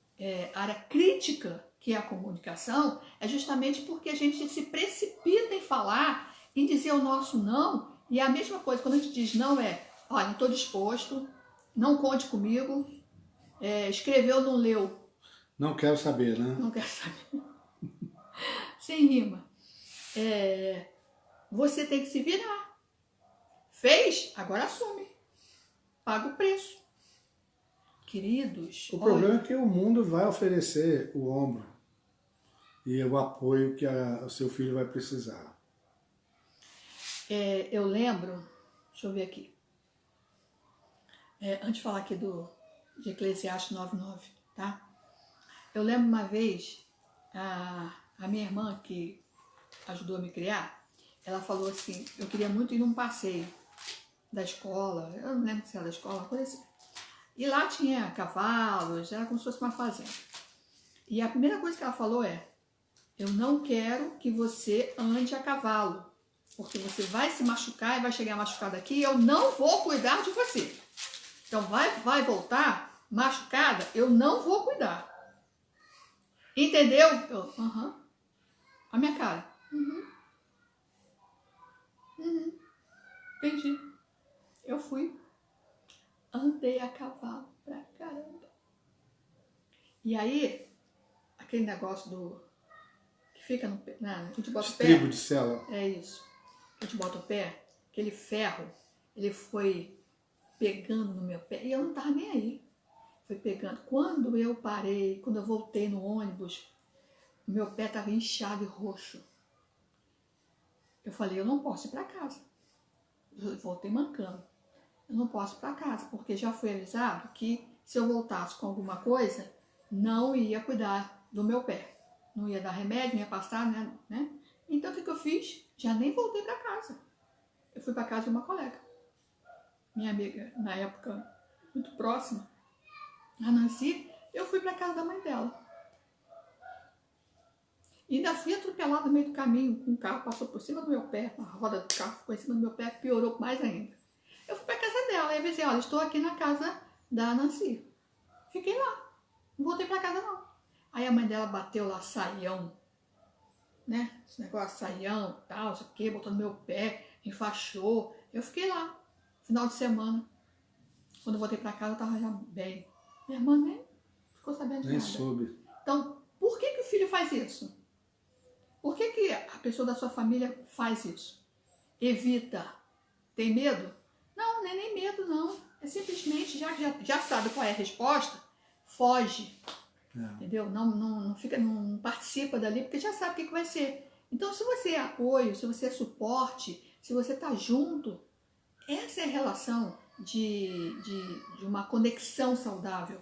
área crítica, que é a comunicação, é justamente porque a gente se precipita em falar, em dizer o nosso não, e é a mesma coisa, quando a gente diz não olha, não estou disposto, não conte comigo, escreveu, não leu. Não quero saber, né? Não quero saber. Sem rima. Você tem que se virar. Fez? Agora assume. Paga o preço. queridos, O problema é que o mundo vai oferecer o ombro e o apoio que o seu filho vai precisar. eu lembro, deixa eu ver aqui, antes de falar aqui de Eclesiastes 9:9, tá? Eu lembro uma vez, a minha irmã, que ajudou a me criar, ela falou assim, eu queria muito ir num passeio da escola, eu não lembro se era da escola, uma coisa assim. E lá tinha cavalos, era como se fosse uma fazenda. E a primeira coisa que ela falou é, eu não quero que você ande a cavalo, porque você vai se machucar e vai chegar machucado aqui e eu não vou cuidar de você. Então vai voltar machucada, eu não vou cuidar. Entendeu? Eu, aham. A minha cara. Entendi. Eu fui. Andei a cavalo pra caramba. E aí, aquele negócio que fica no pé, a gente bota o pé. Estribo de sela. É isso. A gente bota o pé, aquele ferro, ele foi pegando no meu pé e eu não tava nem aí. Foi pegando. Quando eu parei, quando eu voltei no ônibus, o meu pé estava inchado e roxo. Eu falei, eu não posso ir para casa. Eu voltei mancando. Eu não posso ir para casa, porque já fui avisado que se eu voltasse com alguma coisa, não ia cuidar do meu pé. Não ia dar remédio, não ia passar, né? Então, o que eu fiz? Já nem voltei para casa. Eu fui para casa de uma colega. Minha amiga, na época, muito próxima, a Nancy, eu fui para casa da mãe dela. E ainda fui atropelada no meio do caminho, com um carro passou por cima do meu pé, a roda do carro ficou em cima do meu pé, piorou mais ainda. Eu fui para casa dela e avisei, olha, estou aqui na casa da Nancy. Fiquei lá, não voltei para casa não. Aí a mãe dela bateu lá saião, né? Esse negócio saião e tal, isso aqui, botou no meu pé, enfaixou. Eu fiquei lá, final de semana. Quando eu voltei para casa, eu estava já bem. Minha irmã nem ficou sabendo de Nem nada. soube. Então, por que o filho faz isso? Por que a pessoa da sua família faz isso? Evita. Tem medo? Não, não é nem medo, não. É simplesmente, já sabe qual é a resposta, foge. Entendeu? Não fica, não participa dali, porque já sabe o que vai ser. Então, se você é apoio, se você é suporte, se você está junto, essa é a relação de uma conexão saudável.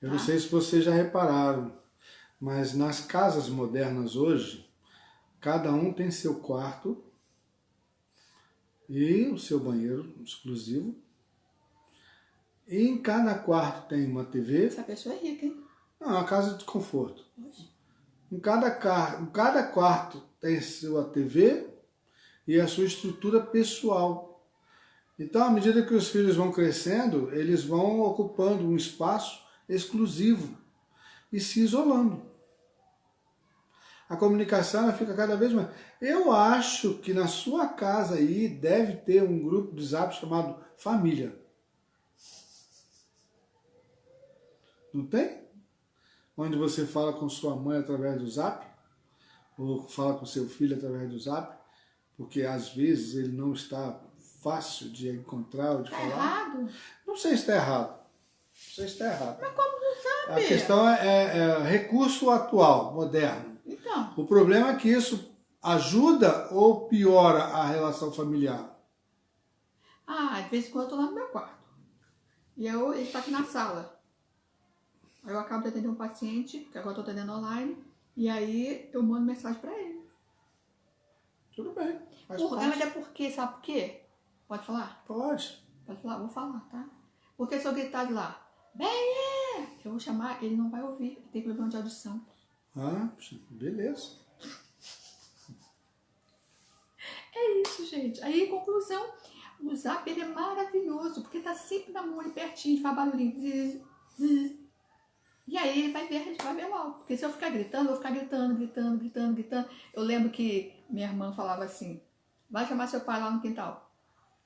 Eu não sei se vocês já repararam, mas nas casas modernas hoje, cada um tem seu quarto e o seu banheiro exclusivo. E em cada quarto tem uma TV. Essa pessoa é rica, hein? Não, é uma casa de conforto. Em cada quarto tem sua TV e a sua estrutura pessoal. Então, à medida que os filhos vão crescendo, eles vão ocupando um espaço exclusivo e se isolando. A comunicação ela fica cada vez mais... Eu acho que na sua casa aí deve ter um grupo de zap chamado Família. Não tem? Onde você fala com sua mãe através do zap, ou fala com seu filho através do zap, porque às vezes ele não está fácil de encontrar ou de falar. Errado? Não sei se está errado. Não sei se está errado. Mas como não sabe? A questão é recurso atual, moderno. Então, O problema é que isso ajuda ou piora a relação familiar? de vez em quando eu tô lá no meu quarto. E ele tá aqui na sala. Aí eu acabo de atender um paciente, que agora eu tô atendendo online, e aí eu mando mensagem pra ele. Tudo bem. Faz Mas parte. é porque, sabe por quê? Pode falar? Pode. Pode falar? Vou falar, tá? Porque se eu gritar de lá, bem, eu vou chamar, ele não vai ouvir, ele tem problema de audição. Ah, beleza. É isso, gente. Aí, em conclusão, o zap ele é maravilhoso, porque tá sempre na mão, ali pertinho, faz barulhinho. Zzz, zzz. E aí ele vai ver logo. Porque se eu ficar gritando, eu vou ficar gritando. Eu lembro que minha irmã falava assim, vai chamar seu pai lá no quintal.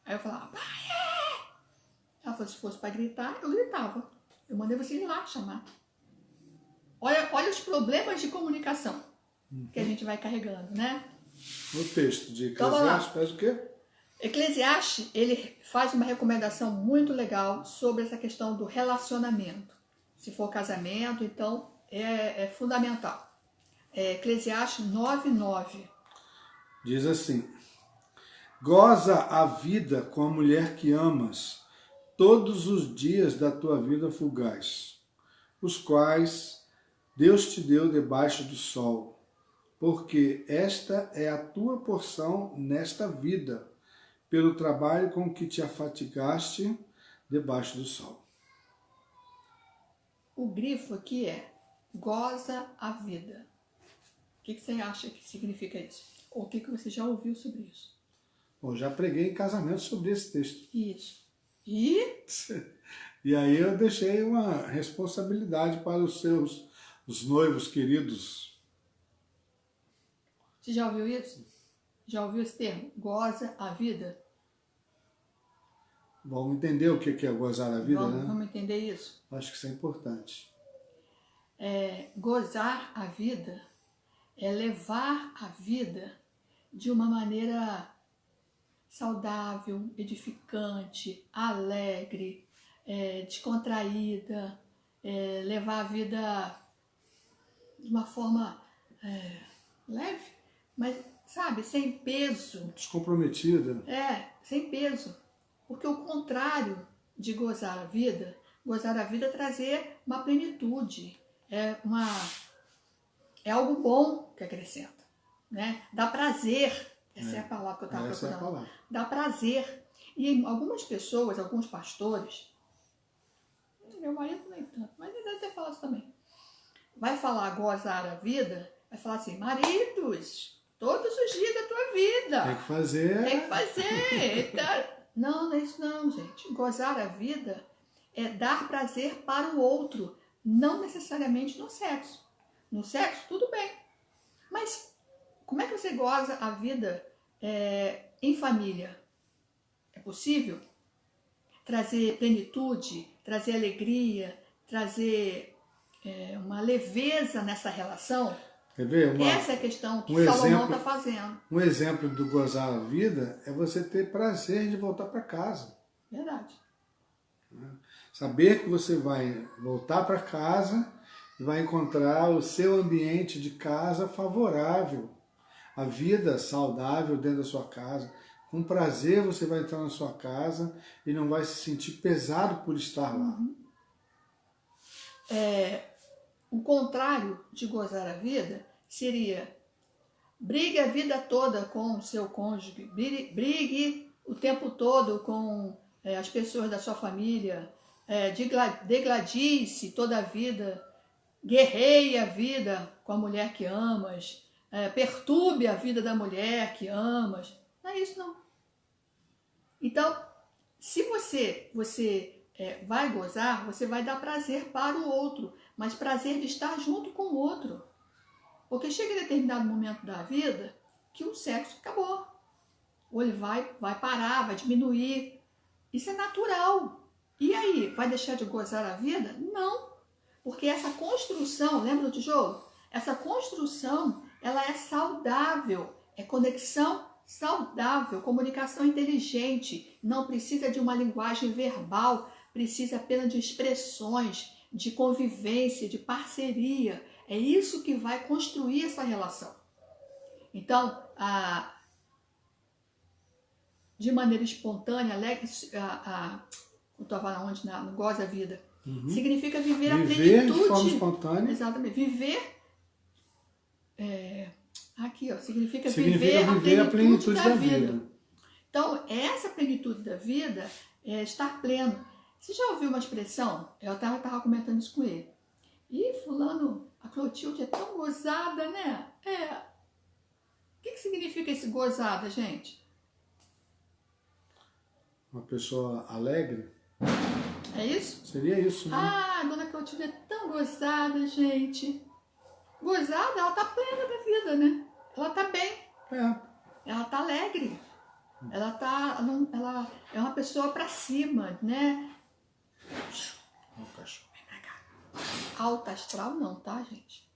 Aí eu falava, pai! Ela falou, se fosse para gritar, eu gritava. Eu mandei você ir lá chamar. Olha os problemas de comunicação que a gente vai carregando, né? No texto de Então, vamos lá. Eclesiastes faz o quê? Eclesiastes, ele faz uma recomendação muito legal sobre essa questão do relacionamento. se for casamento, então é fundamental. Eclesiastes 9:9. Diz assim: goza a vida com a mulher que amas todos os dias da tua vida fugaz, os quais Deus te deu debaixo do sol, porque esta é a tua porção nesta vida, pelo trabalho com que te afatigaste debaixo do sol. O grifo aqui é goza a vida. O que você acha que significa isso? Ou o que você já ouviu sobre isso? Bom, já preguei em casamento sobre esse texto. Isso. E E aí eu deixei uma responsabilidade para os noivos queridos. você já ouviu isso? Já ouviu esse termo? Goza a vida? Vamos entender o que é gozar a vida, né? Vamos entender isso? Acho que isso é importante. Gozar a vida é levar a vida de uma maneira saudável, edificante, alegre, descontraída, levar a vida de uma forma leve, mas, sabe, sem peso. Descomprometida. Sem peso. Porque o contrário de gozar a vida é trazer uma plenitude, é algo bom que acrescenta, né? Dá prazer, essa é a palavra que eu estava procurando. Essa é a palavra. Dá prazer. E algumas pessoas, alguns pastores, meu marido nem tanto, mas ele deve ter falado isso também, vai falar gozar a vida, vai falar assim, maridos, todos os dias da tua vida. Tem que fazer. Tem que fazer. Não é isso não, gente. Gozar a vida é dar prazer para o outro, não necessariamente no sexo. No sexo, tudo bem. Mas como é que você goza a vida em família? É possível? Trazer plenitude, trazer alegria, trazer uma leveza nessa relação? Quer ver? Essa é a questão que Salomão está fazendo. Um exemplo do gozar a vida é você ter prazer de voltar para casa. Verdade. Saber que você vai voltar para casa e vai encontrar o seu ambiente de casa favorável. A vida saudável dentro da sua casa. Com prazer você vai entrar na sua casa e não vai se sentir pesado por estar lá. O contrário de gozar a vida seria brigue a vida toda com o seu cônjuge, brigue o tempo todo com as pessoas da sua família, degladie-se toda a vida, guerreie a vida com a mulher que amas, perturbe a vida da mulher que amas. Não é isso não. Então, se você vai gozar, você vai dar prazer para o outro, mas prazer de estar junto com o outro. Porque chega em determinado momento da vida que o sexo acabou. Ou ele vai parar, vai diminuir. Isso é natural. E aí, vai deixar de gozar a vida? Não. Porque essa construção, lembra do tijolo? Essa construção, ela é saudável. É conexão saudável, comunicação inteligente. Não precisa de uma linguagem verbal, precisa apenas de expressões, de convivência, de parceria. É isso que vai construir essa relação. Então, de maneira espontânea, alegre, eu estava onde? No goza a vida. Significa viver a plenitude. Viver de forma espontânea. Exatamente. Viver. Aqui, ó, significa viver a plenitude da vida. Então, essa plenitude da vida é estar pleno. Você já ouviu uma expressão? Eu estava comentando isso com ele. E fulano, a Clotilde é tão gozada, né? O que significa esse gozada, gente? Uma pessoa alegre? É isso? Seria isso, né? A dona Clotilde é tão gozada, gente. Gozada, ela tá plena da vida, né? Ela tá bem. Ela tá alegre. Ela é uma pessoa pra cima, né? Alto astral não, tá, gente?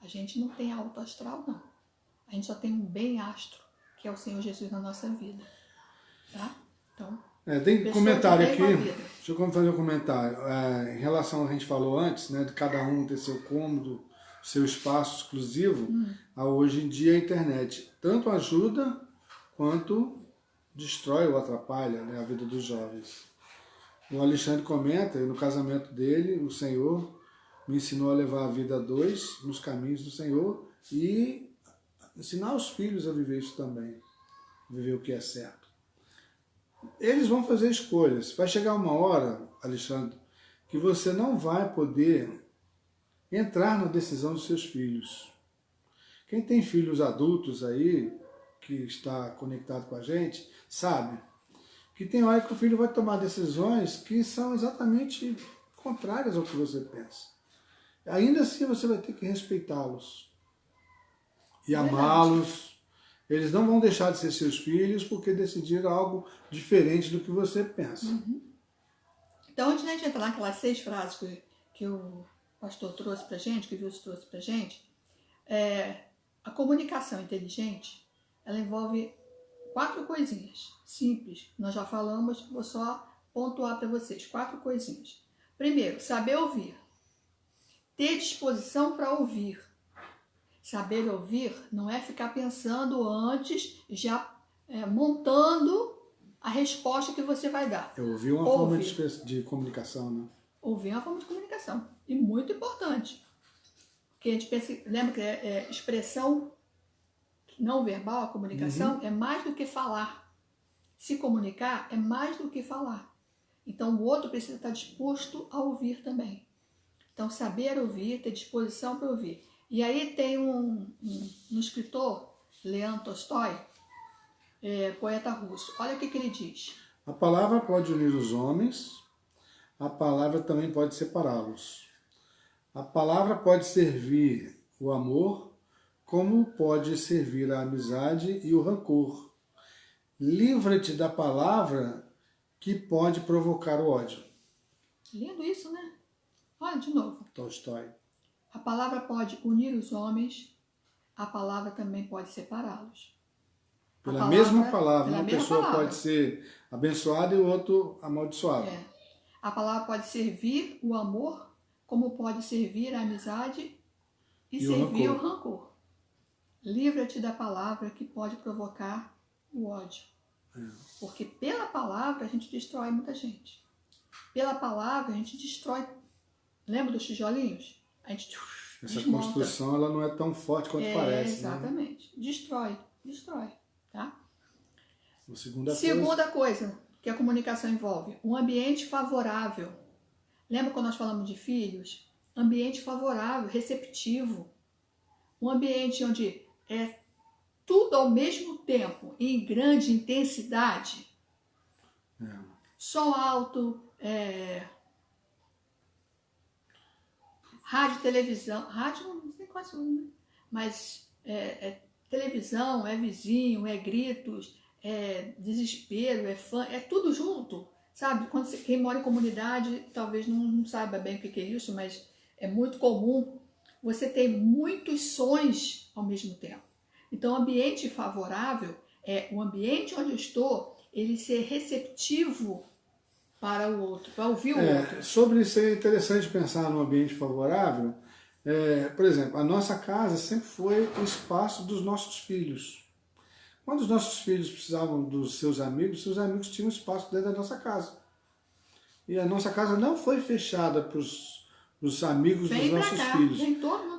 A gente não tem alto astral, não. A gente só tem um bem astro, que é o Senhor Jesus na nossa vida. Tá? Então, tem comentário aqui. Deixa Deixa eu fazer um comentário. Em relação ao que a gente falou antes, né, de cada um ter seu cômodo, seu espaço exclusivo, hoje em dia a internet tanto ajuda quanto destrói ou atrapalha, né, a vida dos jovens. O Alexandre comenta, no casamento dele, o Senhor me ensinou a levar a vida a dois nos caminhos do Senhor e ensinar os filhos a viver isso também, viver o que é certo. Eles vão fazer escolhas. Vai chegar uma hora, Alexandre, que você não vai poder entrar na decisão dos seus filhos. Quem tem filhos adultos aí, que está conectado com a gente, sabe que tem hora que o filho vai tomar decisões que são exatamente contrárias ao que você pensa. Ainda assim você vai ter que respeitá-los e amá-los. Eles não vão deixar de ser seus filhos porque decidiram algo diferente do que você pensa. Então, antes de a gente entrar naquelas 6 frases que o pastor trouxe pra gente, que o Wilson trouxe pra gente, a comunicação inteligente, ela envolve 4 coisinhas simples. Nós já falamos, vou só pontuar para vocês. 4 coisinhas. Primeiro, saber ouvir. Ter disposição para ouvir. Saber ouvir não é ficar pensando antes, já montando a resposta que você vai dar. Eu ouvi uma forma de comunicação, né? Ouvir é uma forma de comunicação. E muito importante. Porque a gente pensa, lembra que expressão não verbal, a comunicação, é mais do que falar. Se comunicar é mais do que falar. Então o outro precisa estar disposto a ouvir também. Então saber ouvir, ter disposição para ouvir. E aí tem um escritor, Leon Tolstói, poeta russo. Olha o que ele diz. A palavra pode unir os homens, a palavra também pode separá-los. A palavra pode servir o amor, como pode servir a amizade e o rancor. Livra-te da palavra que pode provocar o ódio. Lindo isso, né? Olha de novo. Tolstói. A palavra pode unir os homens, a palavra também pode separá-los. Pela mesma palavra, uma pessoa pode ser abençoada e o outro amaldiçoado. A palavra pode servir o amor, como pode servir a amizade e servir o rancor. Livra-te da palavra que pode provocar o ódio. Porque pela palavra a gente destrói muita gente. Pela palavra a gente destrói. Lembra dos tijolinhos? A gente Essa desmonta. construção ela não é tão forte quanto parece. Exatamente. Né? Destrói. Tá? Segunda coisa que a comunicação envolve, um ambiente favorável. Lembra quando nós falamos de filhos? Ambiente favorável, receptivo. Um ambiente onde é tudo ao mesmo tempo, em grande intensidade. Som alto, rádio, televisão. Rádio não tem quase um, né? Mas televisão, é vizinho, é gritos, é desespero, é fã, é tudo junto, sabe? Quem mora em comunidade talvez não saiba bem o que é isso, mas é muito comum você ter muitos sons ao mesmo tempo. Então, o ambiente favorável é o ambiente onde eu estou, ele ser receptivo para o outro, para ouvir o outro. Sobre isso é interessante pensar no ambiente favorável. Por exemplo, a nossa casa sempre foi o espaço dos nossos filhos. Quando os nossos filhos precisavam dos seus amigos tinham espaço dentro da nossa casa. E a nossa casa não foi fechada para os amigos dos nossos filhos.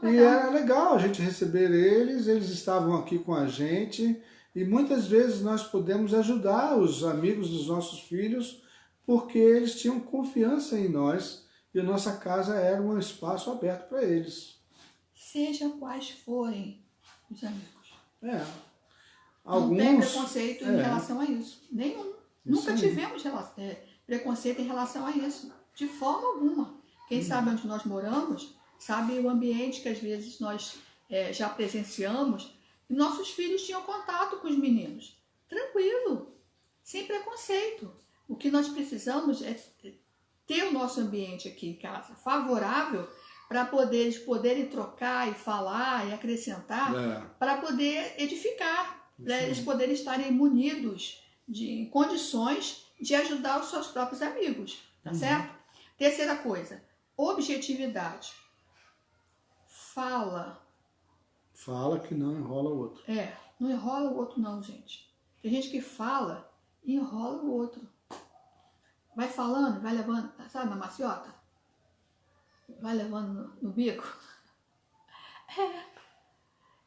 E era legal a gente receber eles estavam aqui com a gente, e muitas vezes nós podemos ajudar os amigos dos nossos filhos, porque eles tinham confiança em nós, e a nossa casa era um espaço aberto para eles. Seja quais forem os amigos. Alguns, não tem preconceito em relação a isso. Nenhum. Nunca tivemos preconceito em relação a isso. De forma alguma. Quem sabe onde nós moramos, sabe o ambiente que às vezes nós já presenciamos. E nossos filhos tinham contato com os meninos. Tranquilo. Sem preconceito. O que nós precisamos é ter o nosso ambiente aqui em casa favorável para eles poderem trocar e falar e acrescentar, para poder edificar, para eles poderem estarem munidos de condições de ajudar os seus próprios amigos. Tá certo? Terceira coisa, objetividade. Fala. Fala que não enrola o outro. Não enrola o outro não, gente. Tem gente que fala e enrola o outro. Vai falando, vai levando, sabe, na maciota? Vai levando no bico.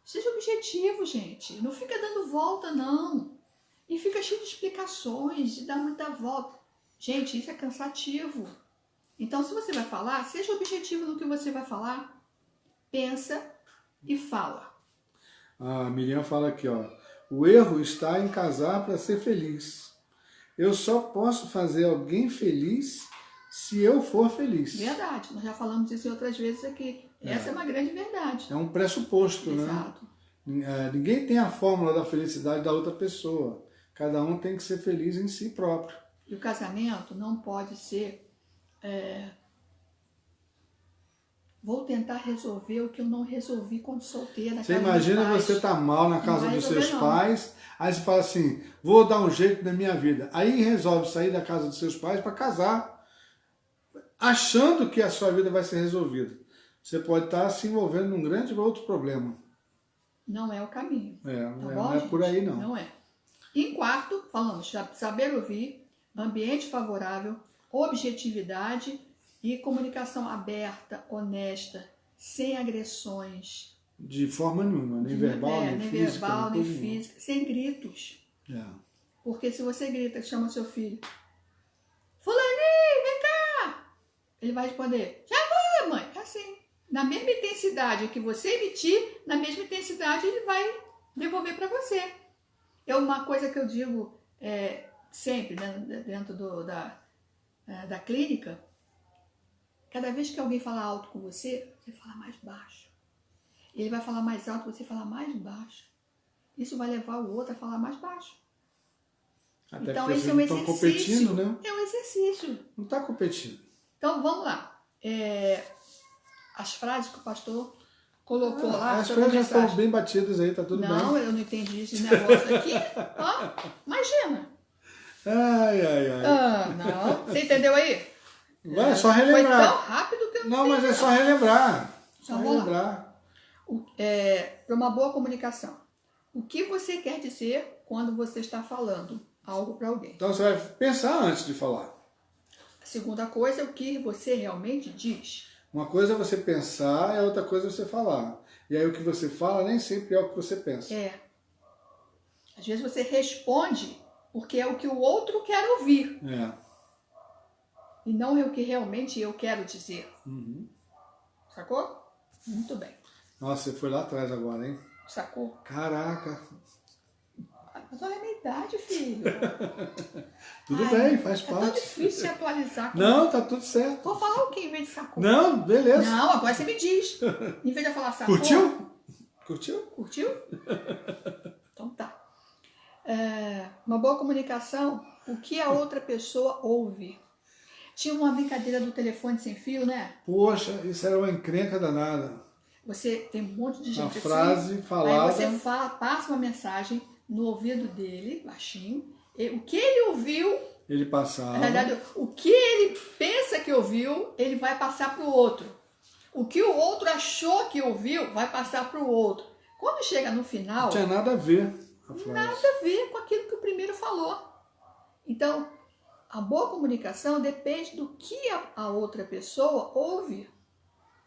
Seja objetivo, gente. Não fica dando volta, não. E fica cheio de explicações, de dar muita volta. Gente, isso é cansativo. Então, se você vai falar, seja objetivo no que você vai falar. Pensa e fala. A Miriam fala aqui, ó. O erro está em casar para ser feliz. Eu só posso fazer alguém feliz se eu for feliz. Verdade. Nós já falamos isso outras vezes aqui. Essa é uma grande verdade. É um pressuposto, Exato. né? Ninguém tem a fórmula da felicidade da outra pessoa. Cada um tem que ser feliz em si próprio. E o casamento não pode ser... Vou tentar resolver o que eu não resolvi quando solteira. Você imagina você tá mal na casa dos seus pais, aí você fala assim, vou dar um jeito na minha vida. Aí resolve sair da casa dos seus pais para casar, achando que a sua vida vai ser resolvida. Você pode estar se envolvendo num grande outro problema. Não é o caminho. Não é por aí, não. Não é. Em quarto, falamos saber ouvir, ambiente favorável, objetividade e comunicação aberta, honesta, sem agressões. De forma nenhuma, nem verbal, nem física. Verbal, nem física, sem gritos. É. Porque se você grita, chama seu filho, Fulaninho, vem cá! Ele vai responder, já vou, mãe. É assim. Na mesma intensidade que você emitir, na mesma intensidade ele vai devolver para você. É uma coisa que eu digo sempre, né, dentro da clínica. Cada vez que alguém fala alto com você, você fala mais baixo. Ele vai falar mais alto, você fala mais baixo. Isso vai levar o outro a falar mais baixo. Até então, porque esse é um vocês não estão exercício. competindo, né? É um exercício. Não está competindo. Então, vamos lá. As frases que o pastor colocou lá. As frases já estão bem batidas aí, tá tudo bem. Não, eu não entendi esse negócio aqui. Ó, imagina. Não. Você entendeu aí? É só relembrar. Foi tão rápido que eu não mas é só relembrar. Só relembrar. Para uma boa comunicação. O que você quer dizer quando você está falando algo para alguém? Então você vai pensar antes de falar. A segunda coisa é o que você realmente diz. Uma coisa é você pensar, outra coisa é você falar. E aí o que você fala nem sempre é o que você pensa. Às vezes você responde porque é o que o outro quer ouvir. E não é o que realmente eu quero dizer. Sacou? Muito bem. Nossa, você foi lá atrás agora, hein? Sacou? Caraca. Mas olha a minha idade, filho. Tudo bem, faz parte. É tão difícil se atualizar. Não, tá tudo certo. Vou falar o que em vez de sacou? Não, beleza. Não, agora você me diz. Em vez de eu falar sacou... Curtiu? Curtiu? Curtiu? Então tá. Uma boa comunicação, o que a outra pessoa ouve. Tinha uma brincadeira do telefone sem fio, né? Poxa, isso era uma encrenca danada. Você tem um monte de gente assim. Uma frase falada. Aí você passa uma mensagem no ouvido dele, baixinho. O que ele ouviu... Ele passava. Na verdade, o que ele pensa que ouviu, ele vai passar para o outro. O que o outro achou que ouviu, vai passar para o outro. Quando chega no final... Não tinha nada a ver a frase. Nada a ver com aquilo que o primeiro falou. Então, a boa comunicação depende do que a outra pessoa ouve.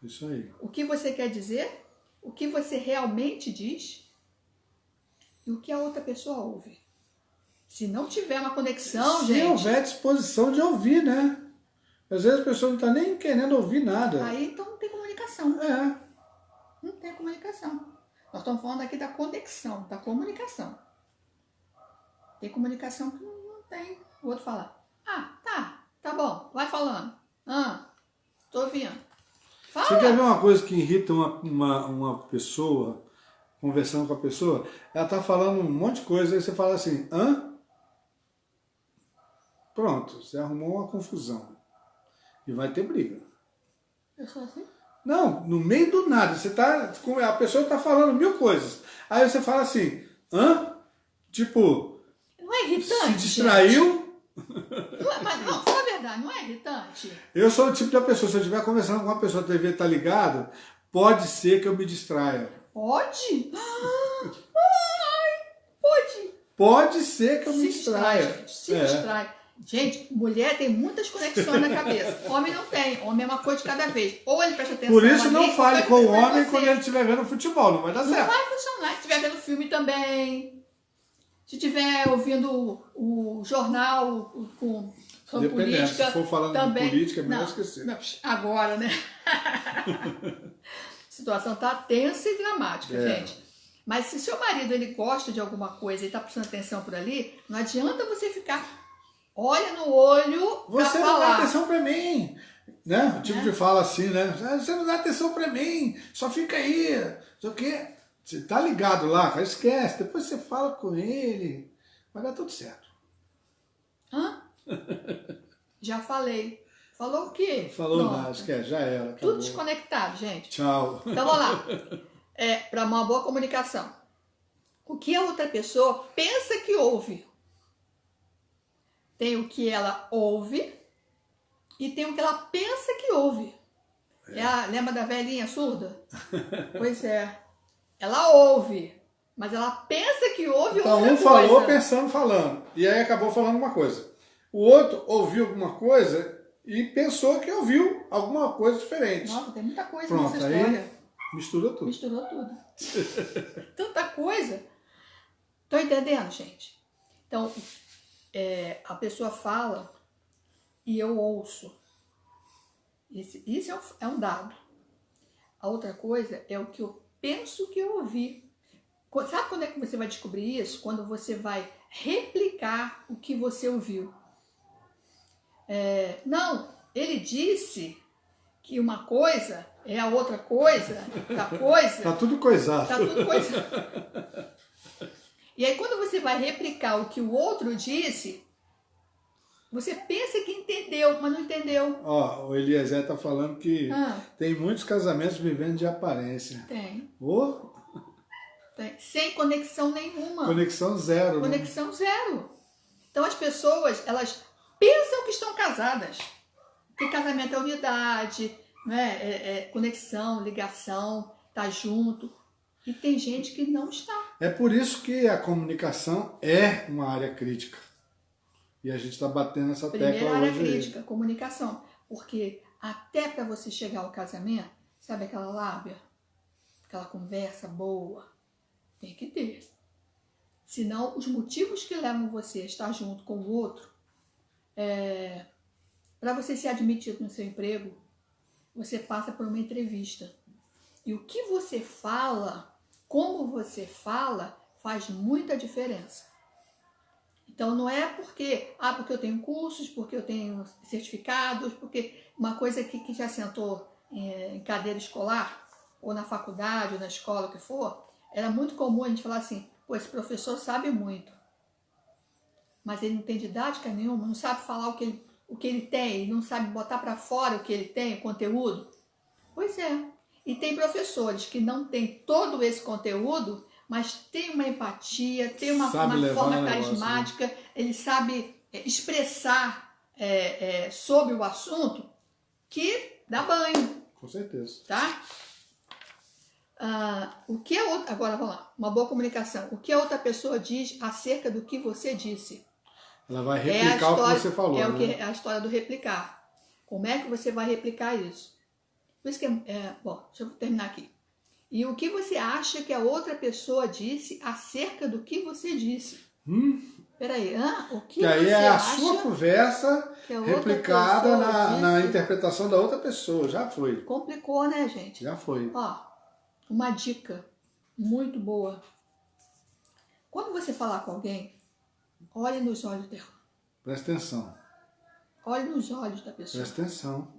Isso aí. O que você quer dizer, o que você realmente diz e o que a outra pessoa ouve. Se não tiver uma conexão, gente... Se houver disposição de ouvir, né? Às vezes a pessoa não está nem querendo ouvir nada. Aí então não tem comunicação. Não tem comunicação. Nós estamos falando aqui da conexão, da comunicação. Tem comunicação que não tem. O outro fala, tá bom, vai falando. Tô ouvindo. Fala. Você quer ver uma coisa que irrita uma pessoa, conversando com a pessoa? Ela tá falando um monte de coisa, aí você fala assim, Pronto, você arrumou uma confusão. E vai ter briga. Eu sou assim? Não, no meio do nada. A pessoa está falando 1000 coisas. Aí você fala assim, Tipo, não é irritante? se distraiu. Não, mas não, fala a verdade, não é irritante? Eu sou o tipo de pessoa, se eu estiver conversando com uma pessoa, a TV tá ligado, pode ser que eu me distraia. Pode? Ai, pode. Pode ser que eu me Se distrai, distraia. gente. Se distrai. Gente, mulher tem muitas conexões na cabeça. Homem não tem. Homem é uma coisa de cada vez. Ou ele presta atenção Por isso ali, não fale ou com o ele homem você. quando ele estiver vendo futebol, não vai dar Não certo. vai funcionar. Se estiver vendo filme também. Se estiver ouvindo o jornal sobre Dependendo, política. se for falando também. de política, é melhor Não, esquecer. não, agora, né? A situação tá tensa e dramática, gente. Mas se seu marido ele gosta de alguma coisa e tá prestando atenção por ali, não adianta você ficar olha no olho pra Você não dá falar. atenção pra mim. Né? O tipo de fala assim, né? Você não dá atenção pra mim, só fica aí. Não sei o quê. Você tá ligado lá, cara, esquece. Depois você fala com ele. Vai dar tudo certo. Hã? Já falei. Falou o quê? Falou Pronto. nada, esquece, já era. Acabou. Tudo desconectado, gente. Tchau. Então vamos lá. Para uma boa comunicação. O que a outra pessoa pensa que ouve. Tem o que ela ouve e tem o que ela pensa que ouve. Lembra da velhinha surda? Pois é. Ela ouve, mas ela pensa que ouve Então outra um coisa. falou pensando, falando. E aí acabou falando uma coisa. O outro ouviu alguma coisa e pensou que ouviu alguma coisa diferente. Nossa, tem muita coisa Pronto, nessa aí história. mistura tudo. Misturou tudo. Tanta coisa. Estão entendendo, gente? Então, a pessoa fala e eu ouço. Isso é um dado. A outra coisa é o que eu penso que eu ouvi. Sabe quando é que você vai descobrir isso? Quando você vai replicar o que você ouviu. Não, ele disse que uma coisa é a outra coisa, Tá tudo coisado. Tá tudo coisa. E aí quando você vai replicar o que o outro disse, você pensa que entendeu, mas não entendeu. Ó, o Eliezer tá falando que Ah. tem muitos casamentos vivendo de aparência. Tem. Tem. Sem conexão nenhuma. Conexão zero. Né? Conexão zero. Então as pessoas, elas pensam que estão casadas. Que casamento é unidade, né? Conexão, ligação, tá junto. E tem gente que não está. É por isso que a comunicação é uma área crítica. E a gente está batendo essa Primeira tecla área hoje. crítica, comunicação. Porque até para você chegar ao casamento, sabe aquela lábia? Aquela conversa boa? Tem que ter. Senão, os motivos que levam você a estar junto com o outro, para você ser admitido no seu emprego, você passa por uma entrevista. E o que você fala, como você fala, faz muita diferença. Então não é porque eu tenho cursos, porque eu tenho certificados, porque uma coisa que já sentou em cadeira escolar, ou na faculdade, ou na escola, o que for, era muito comum a gente falar assim, pô, esse professor sabe muito, mas ele não tem didática nenhuma, não sabe falar o que ele tem, não sabe botar para fora o que ele tem, o conteúdo. Pois é. E tem professores que não têm todo esse conteúdo, mas tem uma empatia, tem uma forma carismática, negócio, né? Ele sabe expressar sobre o assunto que dá banho. Com certeza. Tá? Agora vamos lá, uma boa comunicação. O que a outra pessoa diz acerca do que você disse? Ela vai replicar o que você falou. É a história do replicar. Como é que você vai replicar isso? Por isso que bom, deixa eu terminar aqui. E o que você acha que a outra pessoa disse acerca do que você disse? Peraí, o que aí você é a acha sua conversa replicada na interpretação da outra pessoa. Já foi. Complicou, né, gente? Já foi. Ó, uma dica muito boa. Quando você falar com alguém, olhe nos olhos dela. Presta atenção. Olhe nos olhos da pessoa. Presta atenção.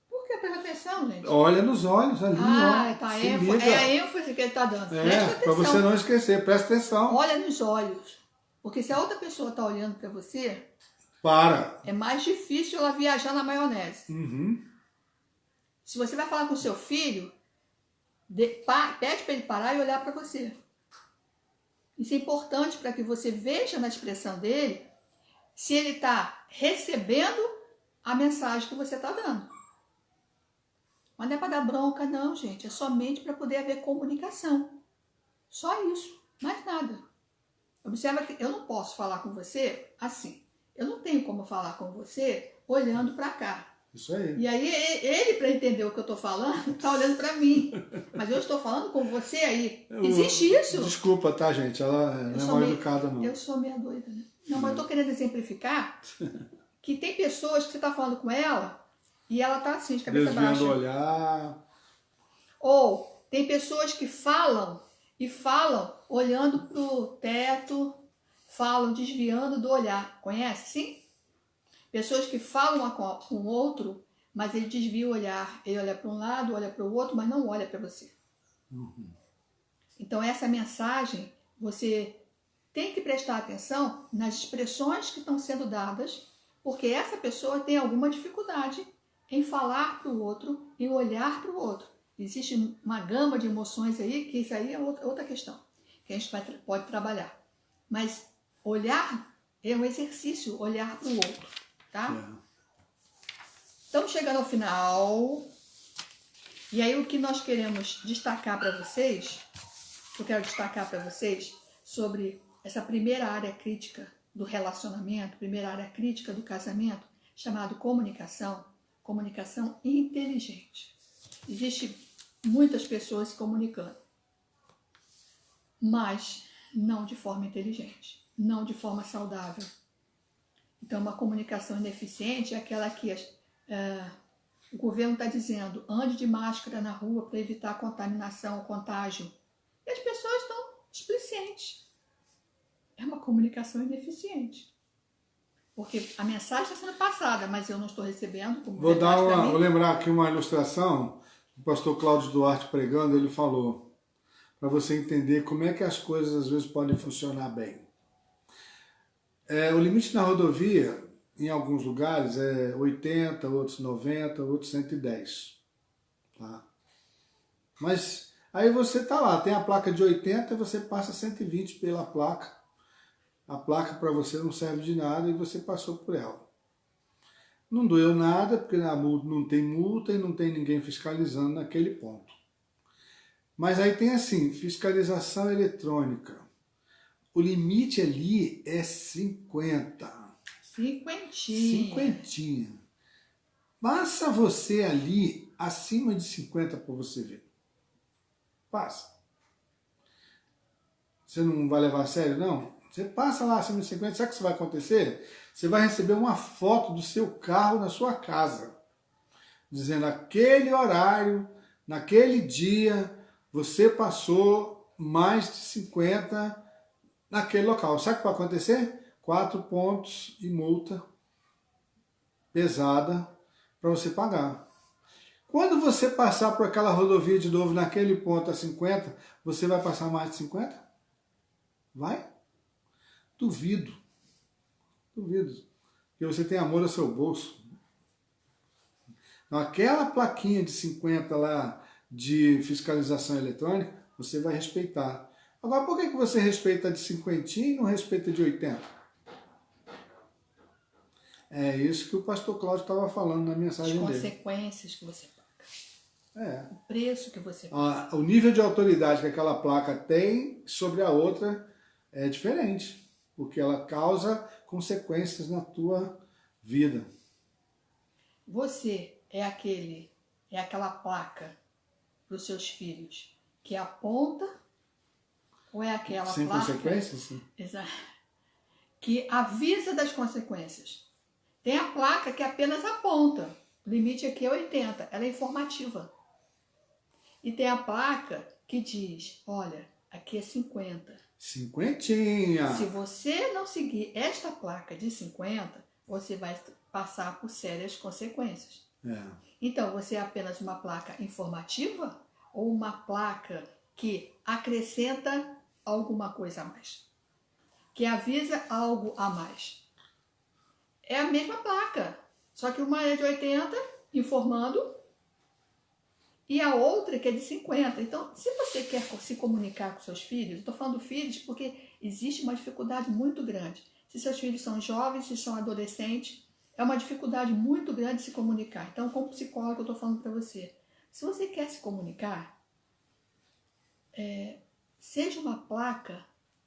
Por que presta atenção, gente? Olha nos olhos ali. Tá. É a ênfase que ele está dando. Presta atenção. Para você não esquecer. Presta atenção. Olha nos olhos. Porque se a outra pessoa está olhando para você, é mais difícil ela viajar na maionese. Se você vai falar com seu filho, pede para ele parar e olhar para você. Isso é importante para que você veja na expressão dele se ele está recebendo a mensagem que você está dando. Mas não é para dar bronca, não, gente. É somente para poder haver comunicação. Só isso, mais nada. Observa que eu não posso falar com você assim. Eu não tenho como falar com você olhando para cá. Isso aí. E aí ele, para entender o que eu estou falando, está olhando para mim. Mas eu estou falando com você aí. Existe isso? Desculpa, tá, gente? Ela não é mal educada, não. Eu sou meia doida, né? Não, mas eu estou querendo exemplificar que tem pessoas que você está falando com ela e ela está assim, de cabeça baixa. Desviando o olhar. Ou tem pessoas que falam e falam olhando para o teto, falam desviando do olhar. Conhece, sim? Pessoas que falam com o outro, mas ele desvia o olhar. Ele olha para um lado, olha para o outro, mas não olha para você. Então essa mensagem, você tem que prestar atenção nas expressões que estão sendo dadas, porque essa pessoa tem alguma dificuldade em falar para o outro e olhar para o outro. Existe uma gama de emoções aí, que isso aí é outra questão, que a gente pode trabalhar. Mas olhar é um exercício, olhar para o outro, tá? Estamos chegando ao final. E aí o que nós queremos destacar para vocês, eu quero destacar para vocês sobre essa primeira área crítica do relacionamento, primeira área crítica do casamento, chamado comunicação, comunicação inteligente. Existem muitas pessoas se comunicando, mas não de forma inteligente, não de forma saudável. Então, uma comunicação ineficiente é aquela que o governo está dizendo, ande de máscara na rua para evitar a contaminação, o contágio. E as pessoas estão displicentes. É uma comunicação ineficiente. Porque a mensagem está sendo passada, mas eu não estou recebendo. Como Vou lembrar aqui uma ilustração. O pastor Cláudio Duarte pregando, ele falou, para você entender como é que as coisas às vezes podem funcionar bem. O limite na rodovia, em alguns lugares, é 80, outros 90, outros 110. Tá? Mas aí você está lá, tem a placa de 80 e você passa 120 pela placa. A placa para você não serve de nada e você passou por ela. Não doeu nada, porque na multa não tem multa e não tem ninguém fiscalizando naquele ponto. Mas aí tem assim, fiscalização eletrônica. O limite ali é 50. Cinquentinha. Passa você ali acima de 50 para você ver. Passa. Você não vai levar a sério, não? Você passa lá acima de 50, sabe o que isso vai acontecer? Você vai receber uma foto do seu carro na sua casa, dizendo aquele horário, naquele dia, você passou mais de 50 naquele local. Sabe o que vai acontecer? 4 pontos e multa pesada para você pagar. Quando você passar por aquela rodovia de novo naquele ponto a 50, você vai passar mais de 50? Vai? Duvido. Porque você tem amor ao seu bolso. Então, aquela plaquinha de 50 lá de fiscalização eletrônica, você vai respeitar. Agora, por que você respeita de 50 e não respeita de 80? É isso que o pastor Cláudio estava falando na mensagem dele. As consequências que você paga. O preço que você paga. O nível de autoridade que aquela placa tem sobre a outra é diferente. Porque ela causa consequências na tua vida. Você é aquela placa para os seus filhos que aponta ou é aquela sem placa... Sem consequências? Exato. Que avisa das consequências. Tem a placa que apenas aponta. O limite aqui é 80. Ela é informativa. E tem a placa que diz, olha, aqui é 50. Cinquentinha. Se você não seguir esta placa de 50, você vai passar por sérias consequências. Então, você é apenas uma placa informativa ou uma placa que acrescenta alguma coisa a mais? Que avisa algo a mais? É a mesma placa, só que uma é de 80, informando, e a outra que é de 50. Então, se você quer se comunicar com seus filhos, eu estou falando filhos porque existe uma dificuldade muito grande. se seus filhos são jovens, se são adolescentes, é uma dificuldade muito grande se comunicar. Então, como psicólogo, eu estou falando para você. Se você quer se comunicar, seja uma placa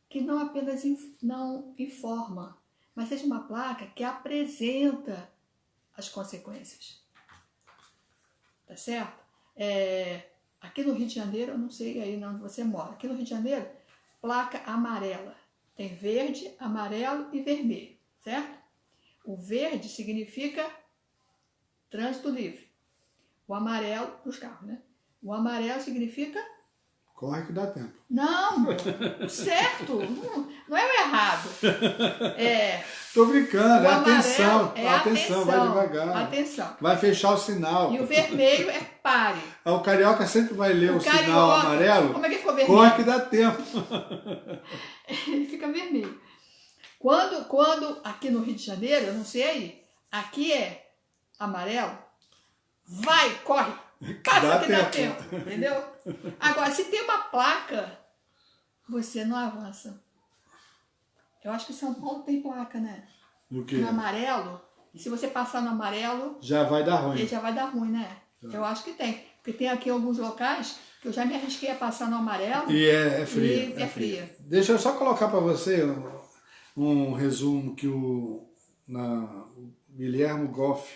que não apenas não informa, mas seja uma placa que apresenta as consequências. Tá certo? Aqui no Rio de Janeiro, eu não sei aí onde você mora, aqui no Rio de Janeiro, placa amarela. Tem verde, amarelo e vermelho, certo? O verde significa trânsito livre. O amarelo, para os carros, né? O amarelo significa... Corre que dá tempo. Não, certo, não é o errado. Tô brincando, O atenção, amarelo atenção, vai devagar. Atenção. Vai fechar o sinal. E o vermelho é pare. O carioca sempre vai ler o sinal carioca, amarelo. como é que ficou vermelho? Corre que dá tempo. Ele fica vermelho. Quando aqui no Rio de Janeiro, eu não sei aí, aqui é amarelo, vai, corre, passa que dá tempo, entendeu? Agora, se tem uma placa, você não avança. Eu acho que São Paulo tem placa, né? O quê? No amarelo, e se você passar no amarelo, Já vai dar ruim. ele já vai dar ruim, né? Eu acho que tem. Porque tem aqui alguns locais que eu já me arrisquei a passar no amarelo. E é fria. E é fria. Deixa eu só colocar para você um resumo que o Guilherme Goff,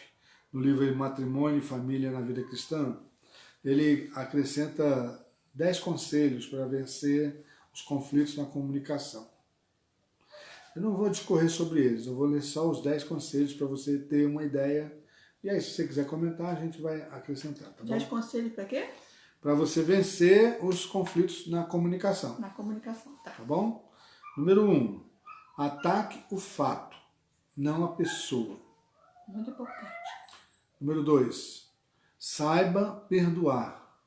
no livro Matrimônio e Família na Vida Cristã, ele acrescenta 10 conselhos para vencer os conflitos na comunicação. Eu não vou discorrer sobre eles, eu vou ler só os 10 conselhos para você ter uma ideia. E aí, se você quiser comentar, a gente vai acrescentar, tá bom? 10 conselhos para quê? Para você vencer os conflitos na comunicação. Na comunicação, tá. Tá bom? Número 1. Ataque o fato, não a pessoa. Muito importante. Número 2. Saiba perdoar.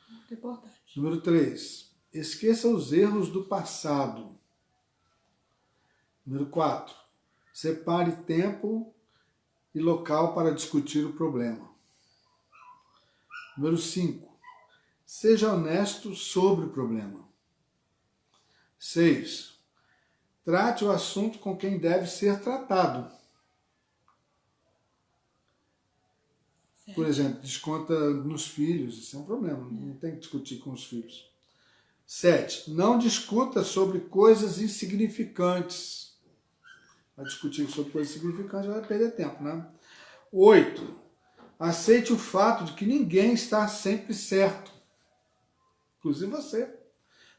Muito importante. Número 3. Esqueça os erros do passado. Número 4. Separe tempo e local para discutir o problema. Número 5. Seja honesto sobre o problema. 6. Trate o assunto com quem deve ser tratado. Certo. Por exemplo, desconta nos filhos, isso é um problema, não tem que discutir com os filhos. 7. Não discuta sobre coisas insignificantes. Vai discutir sobre coisas insignificantes, vai perder tempo, né? 8. Aceite o fato de que ninguém está sempre certo, inclusive você.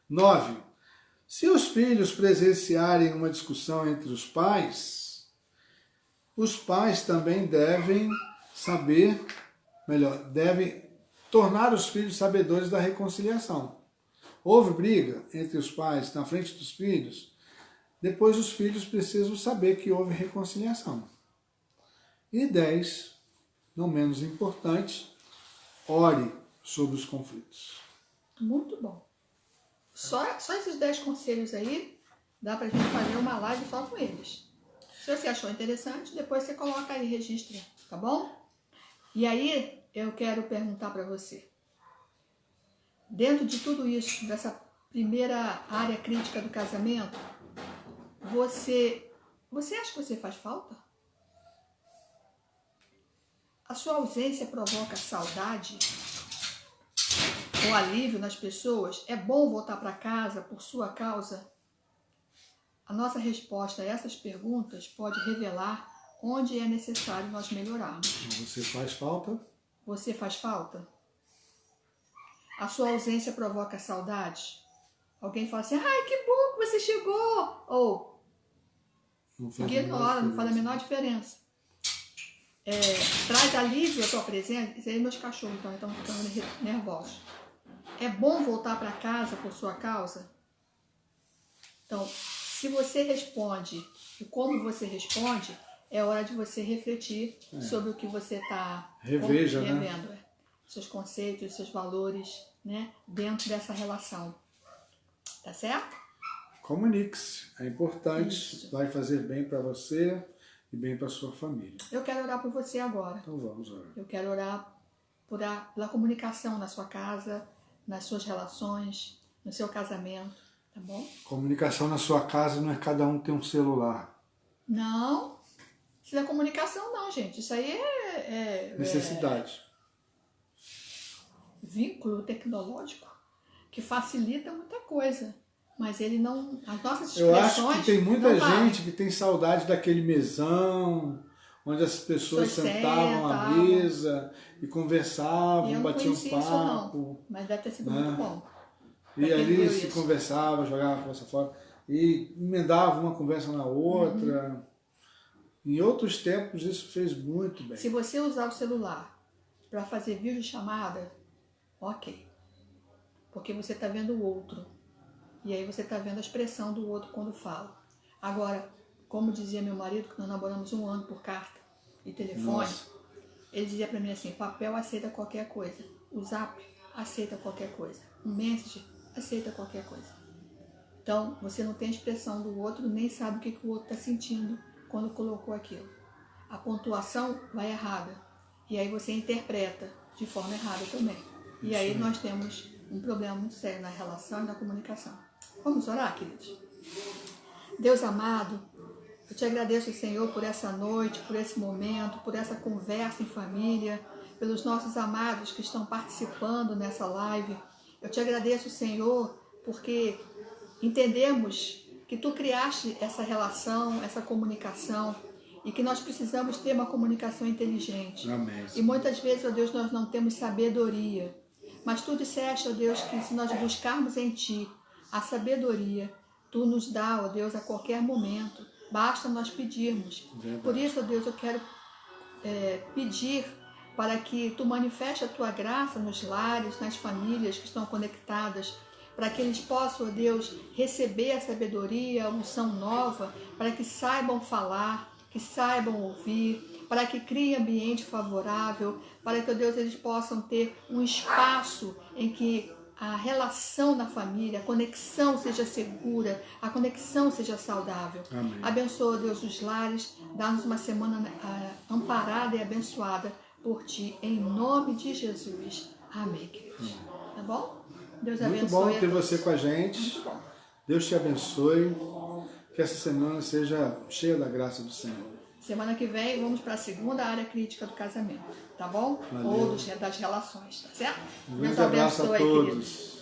9. Se os filhos presenciarem uma discussão entre os pais também devem devem tornar os filhos sabedores da reconciliação. Houve briga entre os pais na frente dos filhos, depois os filhos precisam saber que houve reconciliação. E 10, não menos importante, ore sobre os conflitos. Muito bom. Só esses 10 conselhos aí, dá pra gente fazer uma live só com eles. Se você achou interessante, depois você coloca aí, registra, tá bom? E aí, eu quero perguntar para você. Dentro de tudo isso, dessa primeira área crítica do casamento, você acha que você faz falta? A sua ausência provoca saudade ou alívio nas pessoas? É bom voltar para casa por sua causa? A nossa resposta a essas perguntas pode revelar onde é necessário nós melhorarmos. Você faz falta? Você faz falta? A sua ausência provoca saudade? Alguém fala assim, ai, que bom que você chegou! Ou ignora, não faz a menor diferença. Traz alívio a tua presença. Isso aí meus cachorros estão ficando nervosos. É bom voltar para casa por sua causa? Então, se você responde e como você responde, é hora de você refletir sobre o que você está revendo, né? Seus conceitos, seus valores, né? Dentro dessa relação. Tá certo? Comunique-se, é importante, Isso. vai fazer bem para você e bem para sua família. Eu quero orar por você agora. Então vamos orar. Eu quero orar pela comunicação na sua casa, nas suas relações, no seu casamento, tá bom? Comunicação na sua casa não é cada um ter um celular. Não. Isso não é comunicação, não, gente. Isso aí Necessidade. Vínculo tecnológico que facilita muita coisa. Mas ele não... As nossas Eu expressões... acho que tem muita não valem. gente que tem saudade daquele mesão, onde as pessoas Pessoas sentavam à sentavam. mesa e E conversavam, eu não batiam conheci isso, papo. não. Mas deve ter sido né? muito bom. E Pra quem ali viveu se isso. conversava, jogava a conversa fora. E emendava uma conversa na outra. Em outros tempos isso fez muito bem. Se você usar o celular para fazer videochamada, ok. Porque você está vendo o outro. E aí você está vendo a expressão do outro quando fala. Agora, como dizia meu marido, que nós namoramos 1 ano por carta e telefone, Nossa. ele dizia para mim assim, papel aceita qualquer coisa. O zap aceita qualquer coisa. O message aceita qualquer coisa. Então, você não tem a expressão do outro, nem sabe o que o outro está sentindo quando colocou aquilo. A pontuação vai errada. E aí você interpreta de forma errada também. E aí nós temos um problema muito sério na relação e na comunicação. Vamos orar, queridos? Deus amado, eu te agradeço, Senhor, por essa noite, por esse momento, por essa conversa em família, pelos nossos amados que estão participando nessa live. Eu te agradeço, Senhor, porque entendemos que Tu criaste essa relação, essa comunicação, e que nós precisamos ter uma comunicação inteligente. Amém. E muitas vezes, ó Deus, nós não temos sabedoria. Mas Tu disseste, ó Deus, que se nós buscarmos em Ti a sabedoria, Tu nos dá, ó Deus, a qualquer momento. Basta nós pedirmos. Verdade. Por isso, ó Deus, eu quero pedir para que Tu manifeste a Tua graça nos lares, nas famílias que estão conectadas, para que eles possam, ó Deus, receber a sabedoria, a unção nova, para que saibam falar, que saibam ouvir, para que criem ambiente favorável, para que, ó Deus, eles possam ter um espaço em que a relação na família, a conexão seja segura, a conexão seja saudável. Amém. Abençoa, Deus, os lares, dá-nos uma semana amparada e abençoada por Ti, em nome de Jesus. Amém, queridos. Tá bom? Deus Muito abençoe. bom ter você com a gente. Muito bom. Deus te abençoe. Que essa semana seja cheia da graça do Senhor. Semana que vem vamos para a segunda área crítica do casamento, tá bom? Valeu. Ou das relações, tá certo? Um Deus grande abraço a abençoe, queridos. todos.